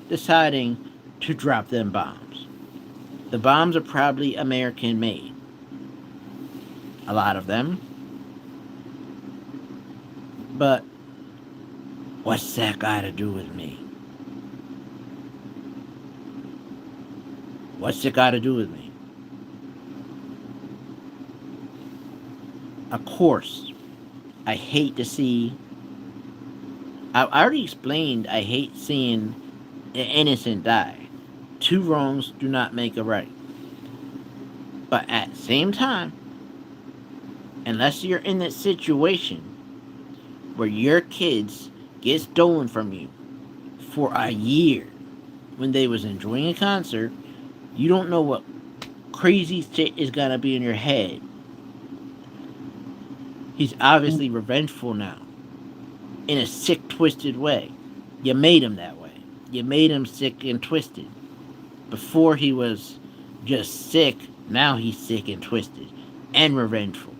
deciding to drop them bombs. The bombs are probably American made. A lot of them. But what's that got to do with me? What's it got to do with me? Of course, I hate to see. I already explained I hate seeing an innocent die. Two wrongs do not make a right. But at the same time, unless you're in that situation where your kids get stolen from you for a year when they was enjoying a concert, you don't know what crazy shit is gonna be in your head. He's obviously revengeful now, in a sick, twisted way. You made him that way. You made him sick and twisted. Before he was just sick, now he's sick and twisted and revengeful.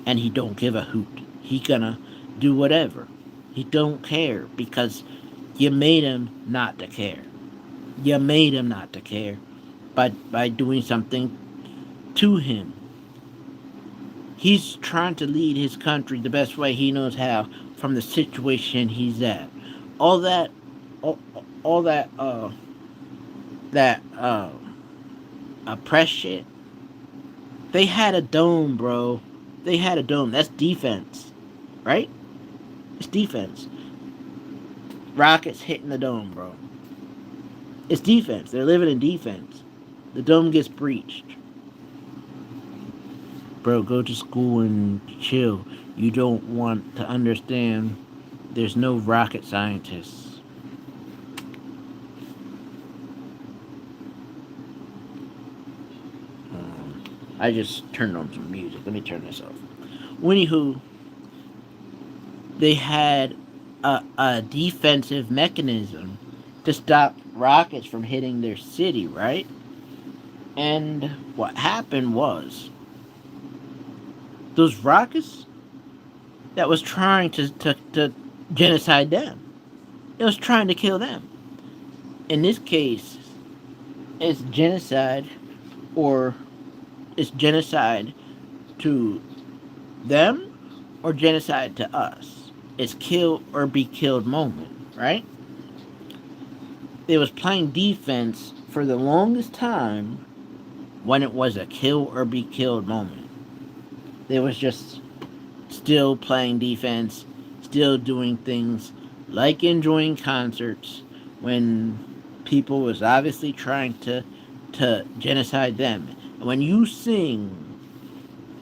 And he don't give a hoot. He gonna do whatever. He don't care because you made him not to care. You made him not to care by doing something to him. He's trying to lead his country the best way he knows how from the situation he's at. All that, all that press shit. They had a dome, bro. They had a dome. That's defense, right? It's defense. Rockets hitting the dome, bro. It's defense. They're living in defense. The dome gets breached. Bro, go to school and chill. You don't want to understand. There's no rocket scientists. I just turned on some music. Let me turn this off. Anywho, they had a defensive mechanism to stop rockets from hitting their city, right? And what happened was those rockets that was trying to genocide them. It was trying to kill them. In this case, it's genocide, or it's genocide to them or genocide to us. It's kill or be killed moment, right? It was playing defense for the longest time when it was a kill or be killed moment. It was just still playing defense, still doing things like enjoying concerts when people was obviously trying to genocide them. And when you sing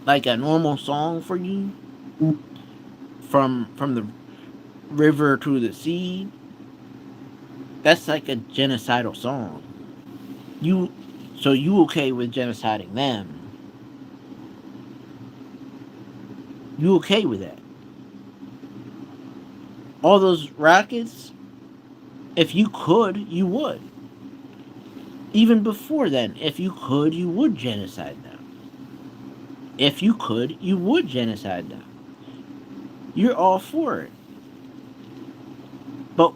like a normal song for you, from the river to the sea, that's like a genocidal song. You so you okay with genociding them? You okay with that? All those rockets, if you could, you would. Even before then, if you could, you would genocide them. If you could, you would genocide them. You're all for it. But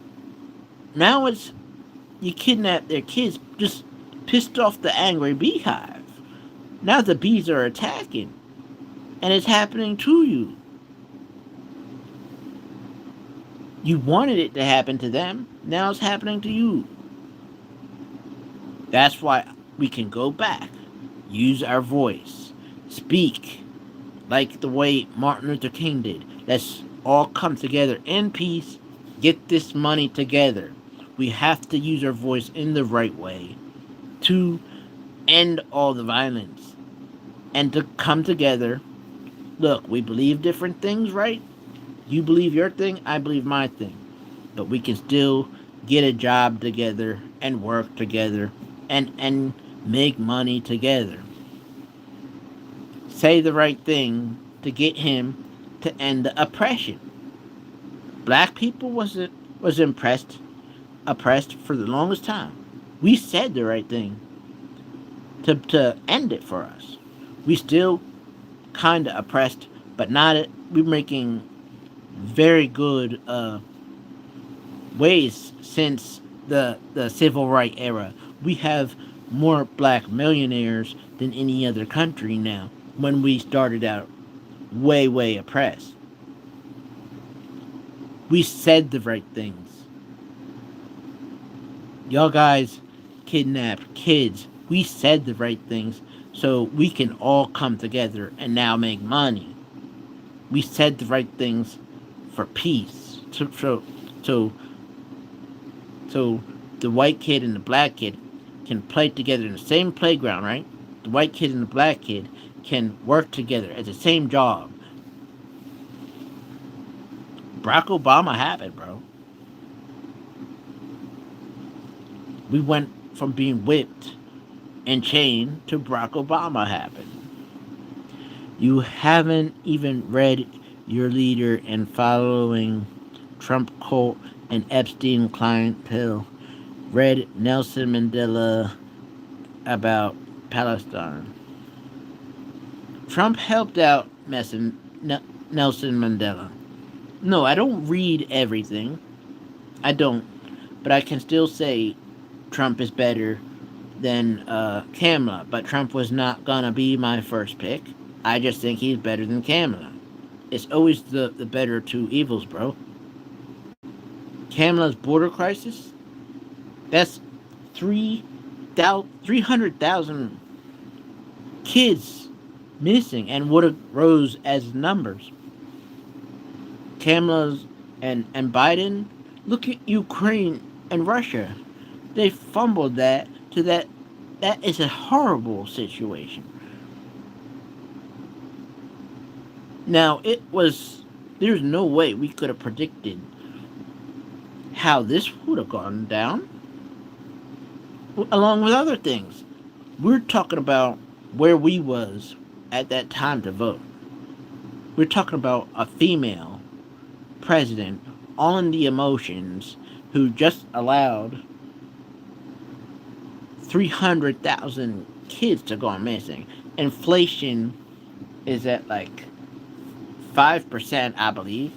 now it's you kidnap their kids, just pissed off the angry beehive. Now the bees are attacking, and it's happening to you. You wanted it to happen to them. Now it's happening to you. That's why we can go back, use our voice, speak like the way Martin Luther King did. Let's all come together in peace, get this money together. We have to use our voice in the right way to end all the violence and to come together. Look, we believe different things, right? You believe your thing, I believe my thing. But we can still get a job together and work together and make money together. Say the right thing to get him to end the oppression. Black people was oppressed for the longest time. We said the right thing to end it for us. We still kind of oppressed, but not. We're making very good ways since the civil rights era. We have more black millionaires than any other country now. When we started out, way oppressed. We said the right things. Y'all guys kidnapped kids. We said the right things so we can all come together and now make money. We said the right things for peace. So so the white kid and the black kid can play together in the same playground, right? The white kid and the black kid can work together at the same job. Barack Obama happened, bro. We went from being whipped and chained to Barack Obama happened. You haven't even read your leader and following Trump cult and Epstein clientele. Read Nelson Mandela about Palestine. Trump helped out Nelson Mandela. No, I don't read everything. I don't. But I can still say Trump is better than Kamala. But Trump was not going to be my first pick. I just think he's better than Kamala. It's always the better of two evils, bro. Kamala's border crisis, that's 300,000 kids missing and would have rose as numbers. Kamala's and Biden, look at Ukraine and Russia. They fumbled that to that. That is a horrible situation. Now, there's no way we could have predicted how this would have gone down, along with other things. We're talking about where we was at that time to vote. We're talking about a female president on the emotions who just allowed 300,000 kids to go missing. Inflation is at like 5%, I believe.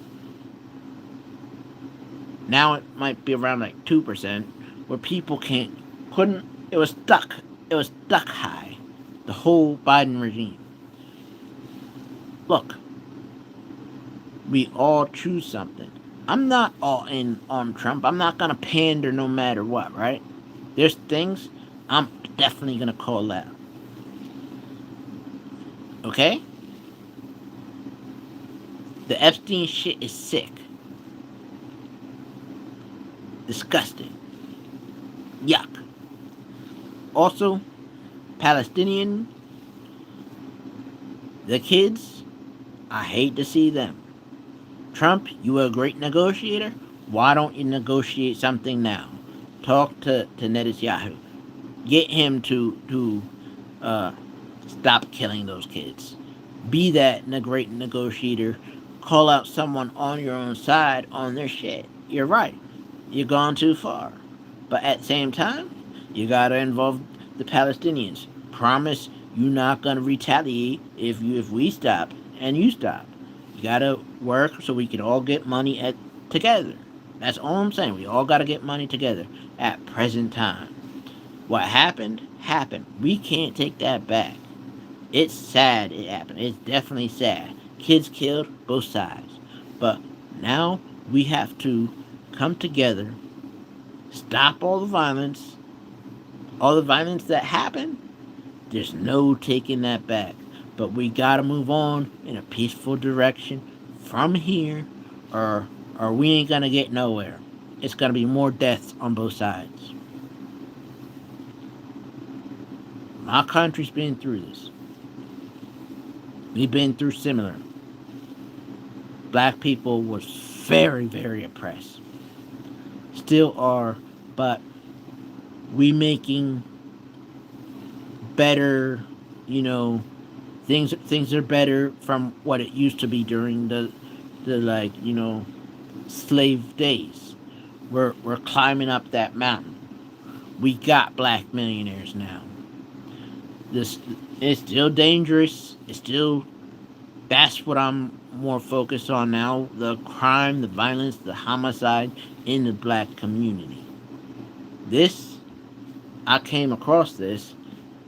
Now it might be around like 2%, where people couldn't, it was stuck. It was stuck high. The whole Biden regime. Look, we all choose something. I'm not all in on Trump. I'm not gonna pander no matter what, right? There's things I'm definitely gonna call out. Okay? The Epstein shit is sick. Disgusting. Yuck. Also, Palestinian, the kids, I hate to see them. Trump, you are a great negotiator. Why don't you negotiate something now? Talk to Netanyahu. Get him to uh, stop killing those kids. Be that great negotiator. Call out someone on your own side on their shit. You're right. You're gone too far. But at the same time, you gotta involve the Palestinians. Promise you're not gonna retaliate if we stop and you stop. You gotta work so we can all get money together. That's all I'm saying. We all gotta get money together at present time. What happened happened. We can't take that back. It's sad it happened. It's definitely sad. Kids killed, both sides. But now we have to come together, stop all the violence that happened. There's no taking that back. But we gotta move on in a peaceful direction from here, or we ain't gonna get nowhere. It's gonna be more deaths on both sides. My country's been through this. We've been through similar. Black people was very, very oppressed. Still are, but we making better, you know, things are better from what it used to be during the like, slave days. We're climbing up that mountain. We got black millionaires now. This it's still dangerous. It's still That's what I'm more focused on now: the crime, the violence, the homicide in the black community. This I came across this,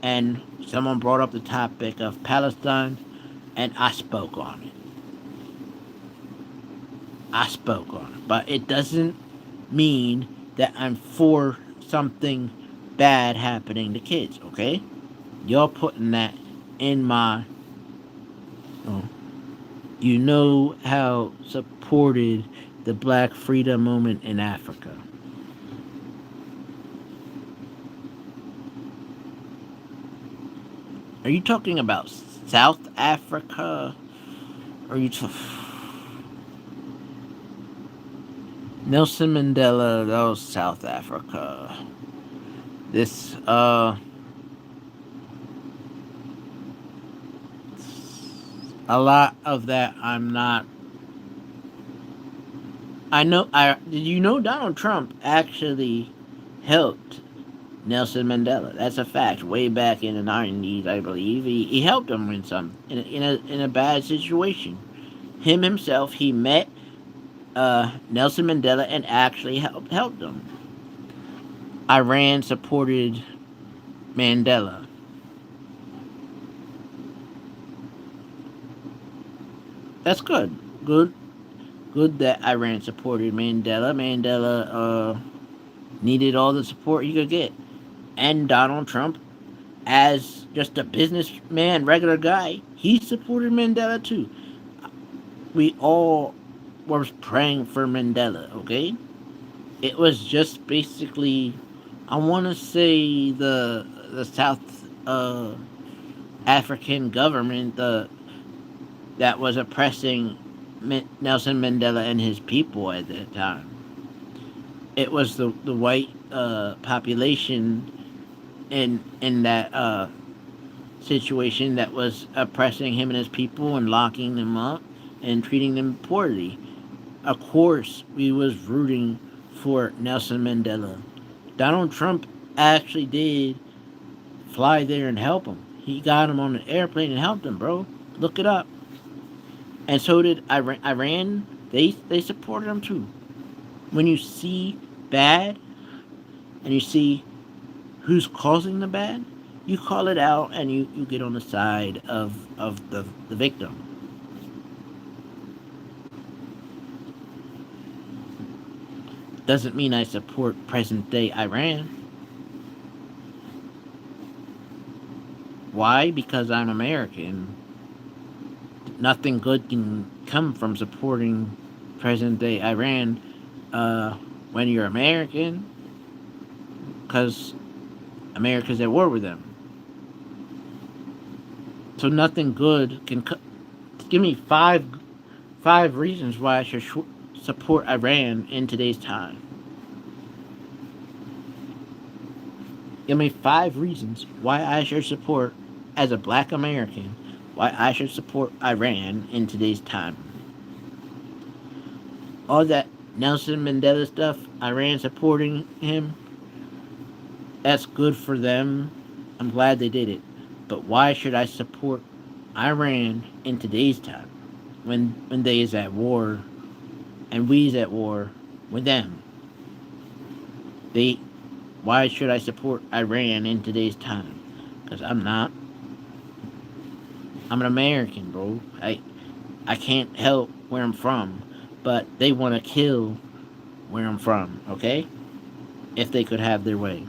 and someone brought up the topic of Palestine, and I spoke on it. But it doesn't mean that I'm for something bad happening to kids. Okay, you're putting that in my. Oh, you know how supported the Black freedom movement in Africa. Are you talking about South Africa? Or are you Nelson Mandela? That was South Africa. This a lot of that I'm not. I know. I did you know Donald Trump actually helped Nelson Mandela? That's a fact. Way back in the '90s, I believe he helped him win some in a bad situation. Him himself, he met Nelson Mandela and actually helped him. Iran supported Mandela. That's good. Good that Iran supported Mandela. Mandela needed all the support he could get. And Donald Trump, as just a businessman, regular guy, he supported Mandela too. We all were praying for Mandela, okay? It was just basically, I want to say the South African government that was oppressing Nelson Mandela and his people at that time. It was the white population in that situation that was oppressing him and his people and locking them up and treating them poorly. Of course, we was rooting for Nelson Mandela. Donald Trump actually did fly there and help him. He got him on an airplane and helped him, bro. Look it up. And so did Iran. They supported him too. When you see bad and you see who's causing the bad, you call it out and you get on the side of the victim. Doesn't mean I support present day Iran. Why? Because I'm American. Nothing good can come from supporting present day Iran when you're American, because America's at war with them. So nothing good can give me five reasons why I should support Iran in today's time. Give me 5 reasons why I should support, as a black American, why I should support Iran in today's time. All that Nelson Mandela stuff, Iran supporting him, that's good for them. I'm glad they did it. But why should I support Iran in today's time when they is at war and we's at war with them? They Why should I support Iran in today's time? Because I'm not. I'm an American, bro. I can't help where I'm from, but they want to kill where I'm from, okay? If they could have their way.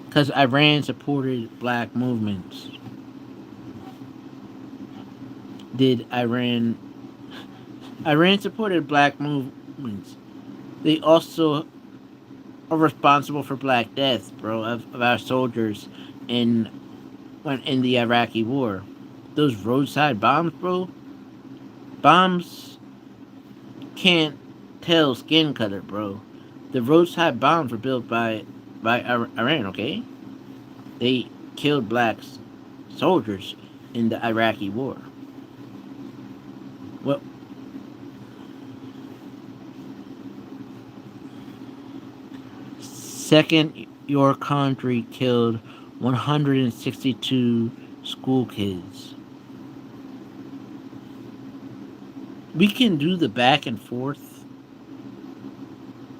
Because Iran supported black movements. Did Iran supported black movements. They also are responsible for black death, bro, of our soldiers in when in the Iraqi war. Those roadside bombs, bro. Bombs can't tell skin color, bro. The roadside bombs were built by Iran, okay? They killed black soldiers in the Iraqi war. Well, second, your country killed 162 school kids. We can do the back and forth.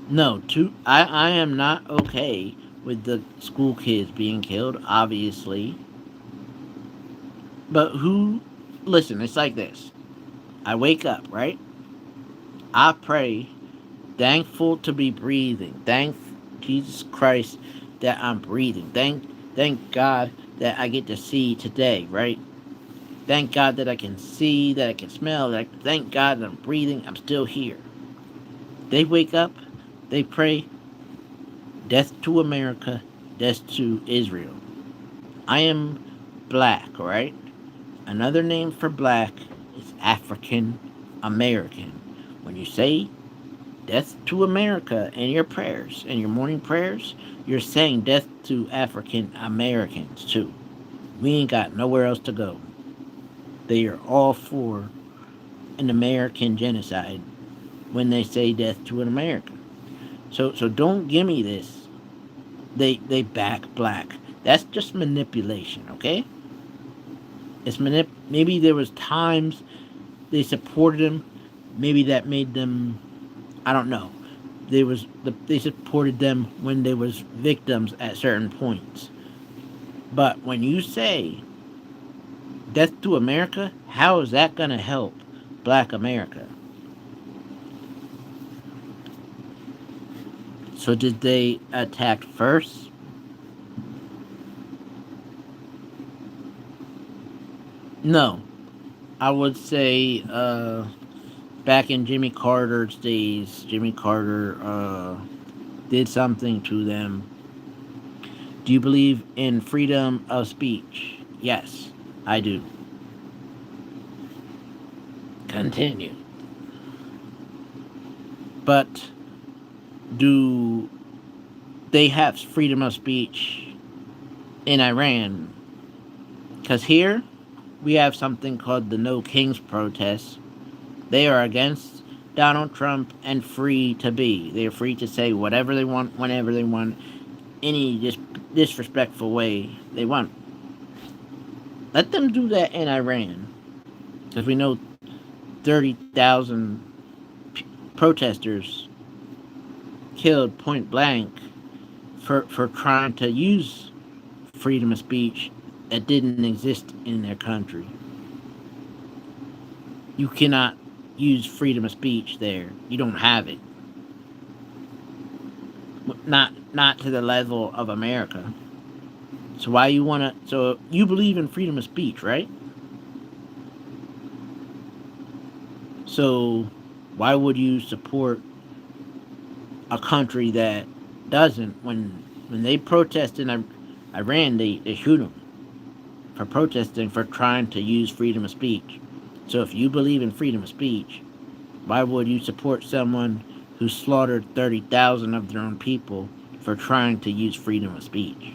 No, I am not okay with the school kids being killed, obviously. But who, listen, it's like this. I wake up, right? I pray, thankful to be breathing. Thank Jesus Christ that I'm breathing. Thank God that I get to see today, right? Thank God that I can see, that I can smell, thank God that I'm breathing, I'm still here. They wake up, they pray, death to America, death to Israel. I am black, right? Another name for black is African American. When you say death to America in your prayers, in your morning prayers, you're saying death to African Americans too. We ain't got nowhere else to go. They are all for an American genocide when they say death to an American. So don't give me this. They back black. That's just manipulation, okay? Maybe there was times they supported him. Maybe that made them, I don't know. They supported them when they was victims at certain points. But when you say death to America, how is that gonna help black America? So did they attack first? No. I would say back in Jimmy Carter's days, Jimmy Carter did something to them. Do you believe in freedom of speech? Yes, I do. Continue. But do they have freedom of speech in Iran. Because here we have something called the No Kings protests. They are against Donald Trump and free to be. They are free to say whatever they want, whenever they want, any disrespectful way they want. Let them do that in Iran. Because we know 30,000 protesters killed point blank for trying to use freedom of speech that didn't exist in their country. You cannot use freedom of speech there. You don't have it. Not to the level of America. So why you wanna? So you believe in freedom of speech, right? So why would you support a country that doesn't? When they protest in Iran, they shoot them for protesting for trying to use freedom of speech. So if you believe in freedom of speech, why would you support someone who slaughtered 30,000 of their own people for trying to use freedom of speech?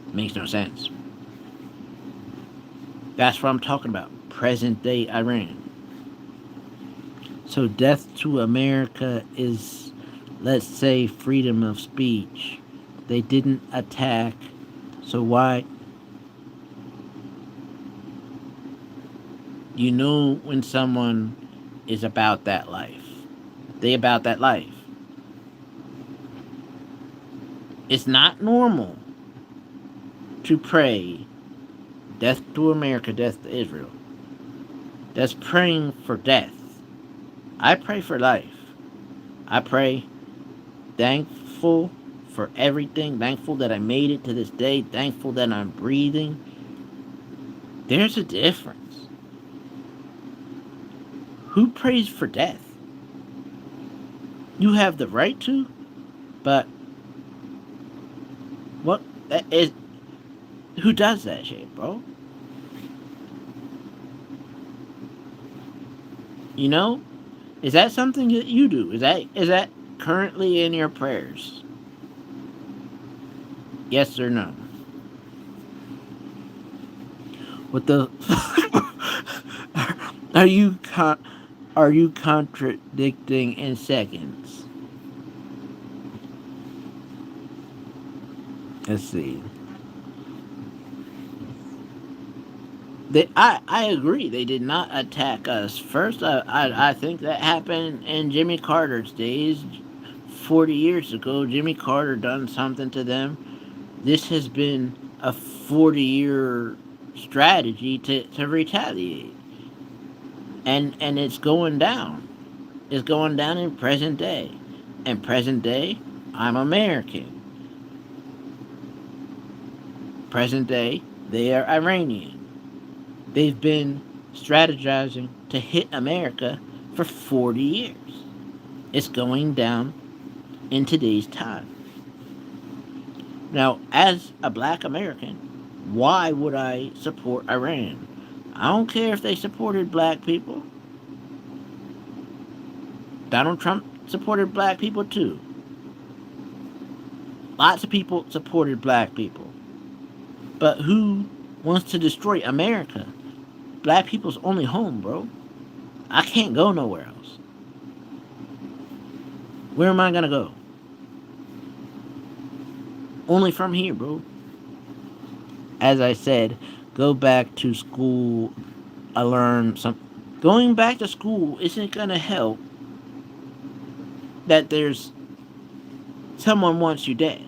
It makes no sense. That's what I'm talking about. Present day Iran. So death to America is, let's say, freedom of speech. They didn't attack. So why? You know when someone is about that life. They about that life. It's not normal to pray death to America, death to Israel. That's praying for death. I pray for life. I pray thankful for everything, thankful that I made it to this day, thankful that I'm breathing. There's a difference. Who prays for death? You have the right to, but what is who does that shit, bro? You know? Is that something that you do? Is that currently in your prayers? Yes or no? What the are you are you contradicting in seconds? Let's see. I agree. They did not attack us. First, I think that happened in Jimmy Carter's days. 40 years ago, Jimmy Carter done something to them. This has been a 40-year strategy to retaliate. And it's going down. It's going down in present day. In present day, I'm American. Present day, they are Iranian. They've been strategizing to hit America for 40 years. It's going down in today's time. Now, as a black American, why would I support Iran? I don't care if they supported black people. Donald Trump supported black people too. Lots of people supported black people. But who wants to destroy America? Black people's only home, bro. I can't go nowhere else. Where am I gonna go? Only from here, bro. As I said, go back to school. I learned some. Going back to school isn't gonna help that there's someone wants you dead.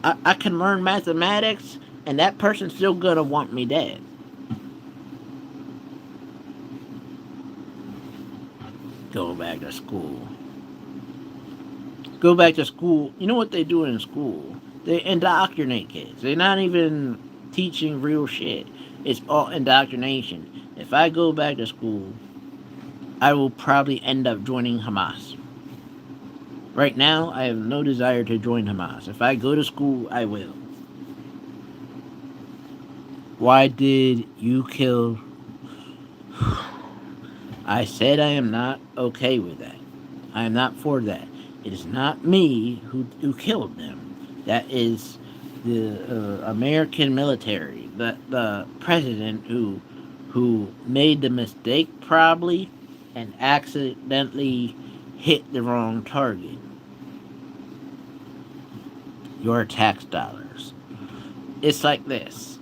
I can learn mathematics, and that person's still gonna want me dead. Go back to school. Go back to school. You know what they do in school? They indoctrinate kids. They're not even teaching real shit. It's all indoctrination. If I go back to school, I will probably end up joining Hamas. Right now, I have no desire to join Hamas. If I go to school, I will. Why did you kill? I said I am not okay with that. I am not for that. It is not me who killed them. That is the American military, the president who made the mistake probably and accidentally hit the wrong target. Your tax dollars. It's like this.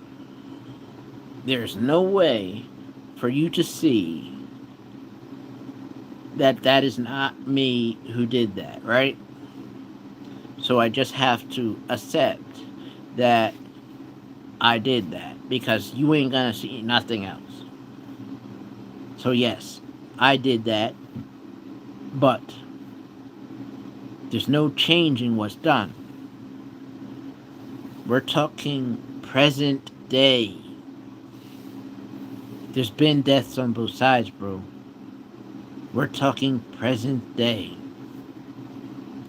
There's no way for you to see that that is not me who did that, right? So I just have to accept that I did that because you ain't gonna see nothing else. So yes, I did that, but there's no changing what's done. We're talking present day. There's been deaths on both sides, bro. We're talking present day.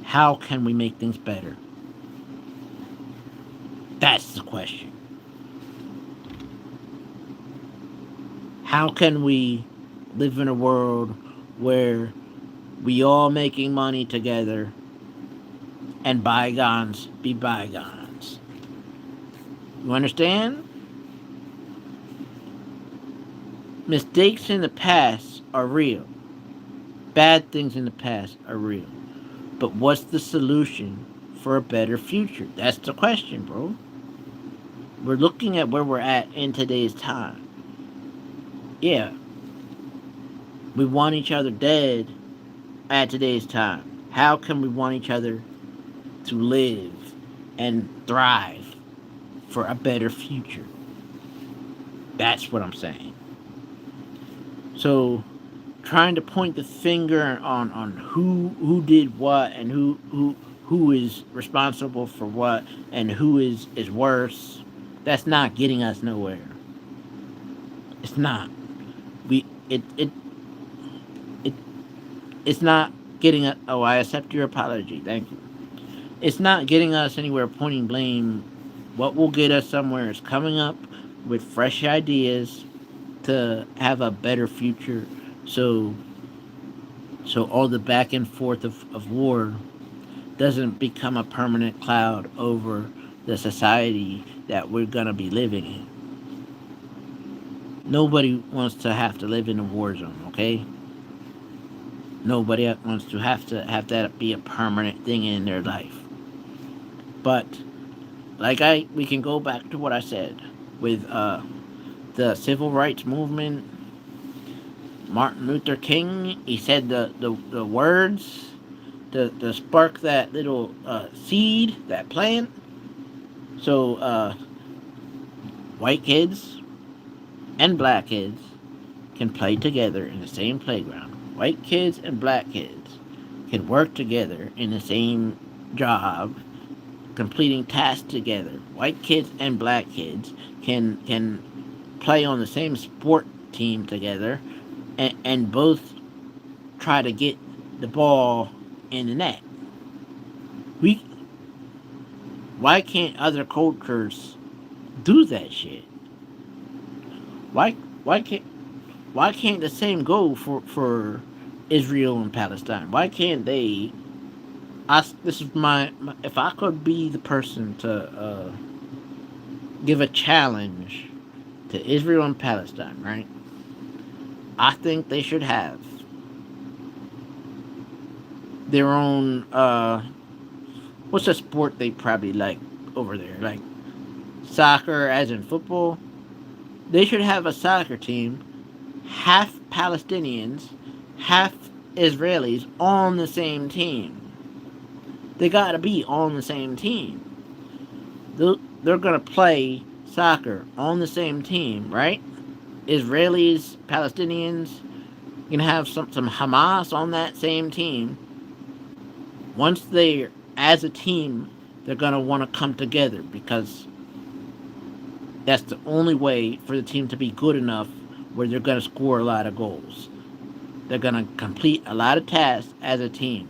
How can we make things better? That's the question. How can we live in a world where we all making money together and bygones be bygones? You understand? Mistakes in the past are real. Bad things in the past are real. But what's the solution for a better future? That's the question, bro. We're looking at where we're at in today's time. Yeah, we want each other dead at today's time. How can we want each other to live and thrive for a better future? That's what I'm saying. So, trying to point the finger on who did what and who is responsible for what and who is worse, that's not getting us nowhere. It's not. We it it's not getting us. Oh, I accept your apology. Thank you. It's not getting us anywhere pointing blame. What will get us somewhere is coming up with fresh ideas to have a better future. So so all the back and forth of war doesn't become a permanent cloud over the society that we're gonna be living in. Nobody wants to have to live in a war zone, okay? Nobody wants to have that be a permanent thing in their life. But we can go back to what I said with the civil rights movement. Martin Luther King, he said the words to spark that little seed, that plant. So white kids and black kids can play together in the same playground. White kids and black kids can work together in the same job, completing tasks together. White kids and black kids can play on the same sport team together and both try to get the ball in the net. We Why can't other cultures do that shit? Why why can't why can't the same go for Israel and Palestine? Why can't they? This is my if I could be the person to give a challenge to Israel and Palestine, right? I think they should have their own. What's a sport they probably like over there? Like soccer, as in football. They should have a soccer team, half Palestinians, half Israelis on the same team. They gotta be on the same team. They're gonna play soccer on the same team, right? Israelis, Palestinians, you can have some Hamas on that same team. Once they're as a team, they're gonna want to come together because that's the only way for the team to be good enough where they're gonna score a lot of goals. They're gonna complete a lot of tasks as a team.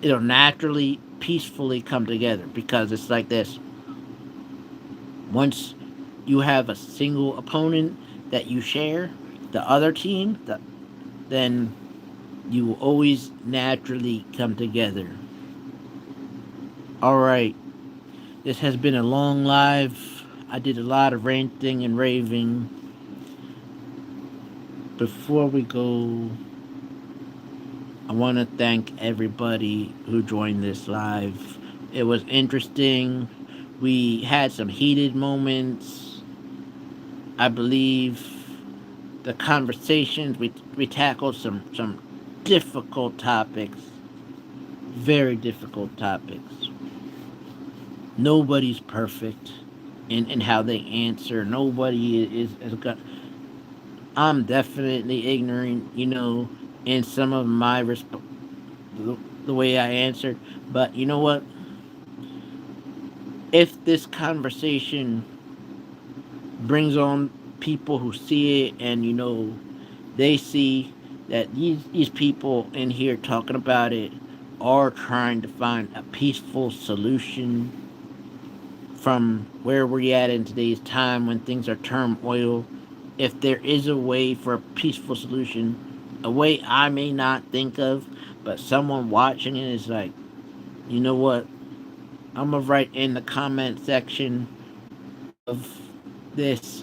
It'll naturally, peacefully come together because it's like this. Once you have a single opponent that you share, the other team, then you will always naturally come together. All right. This has been a long live. I did a lot of ranting and raving. Before we go, I want to thank everybody who joined this live. It was interesting. We had some heated moments. I believe the conversations we tackled some difficult topics, very difficult topics. Nobody's perfect in how they answer. Nobody is got. I'm definitely ignorant, in some of my the way I answered. But you know what? If this conversation brings on people who see it, and they see that these people in here talking about it are trying to find a peaceful solution from where we're at in today's time when things are turmoil. If there is a way for a peaceful solution, a way I may not think of, but someone watching it is like, you know what? I'm gonna write in the comment section of this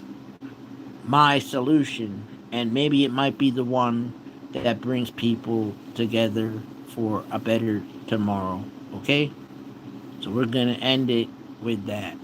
my solution, and maybe it might be the one that brings people together for a better tomorrow. Okay? So we're gonna end it with that.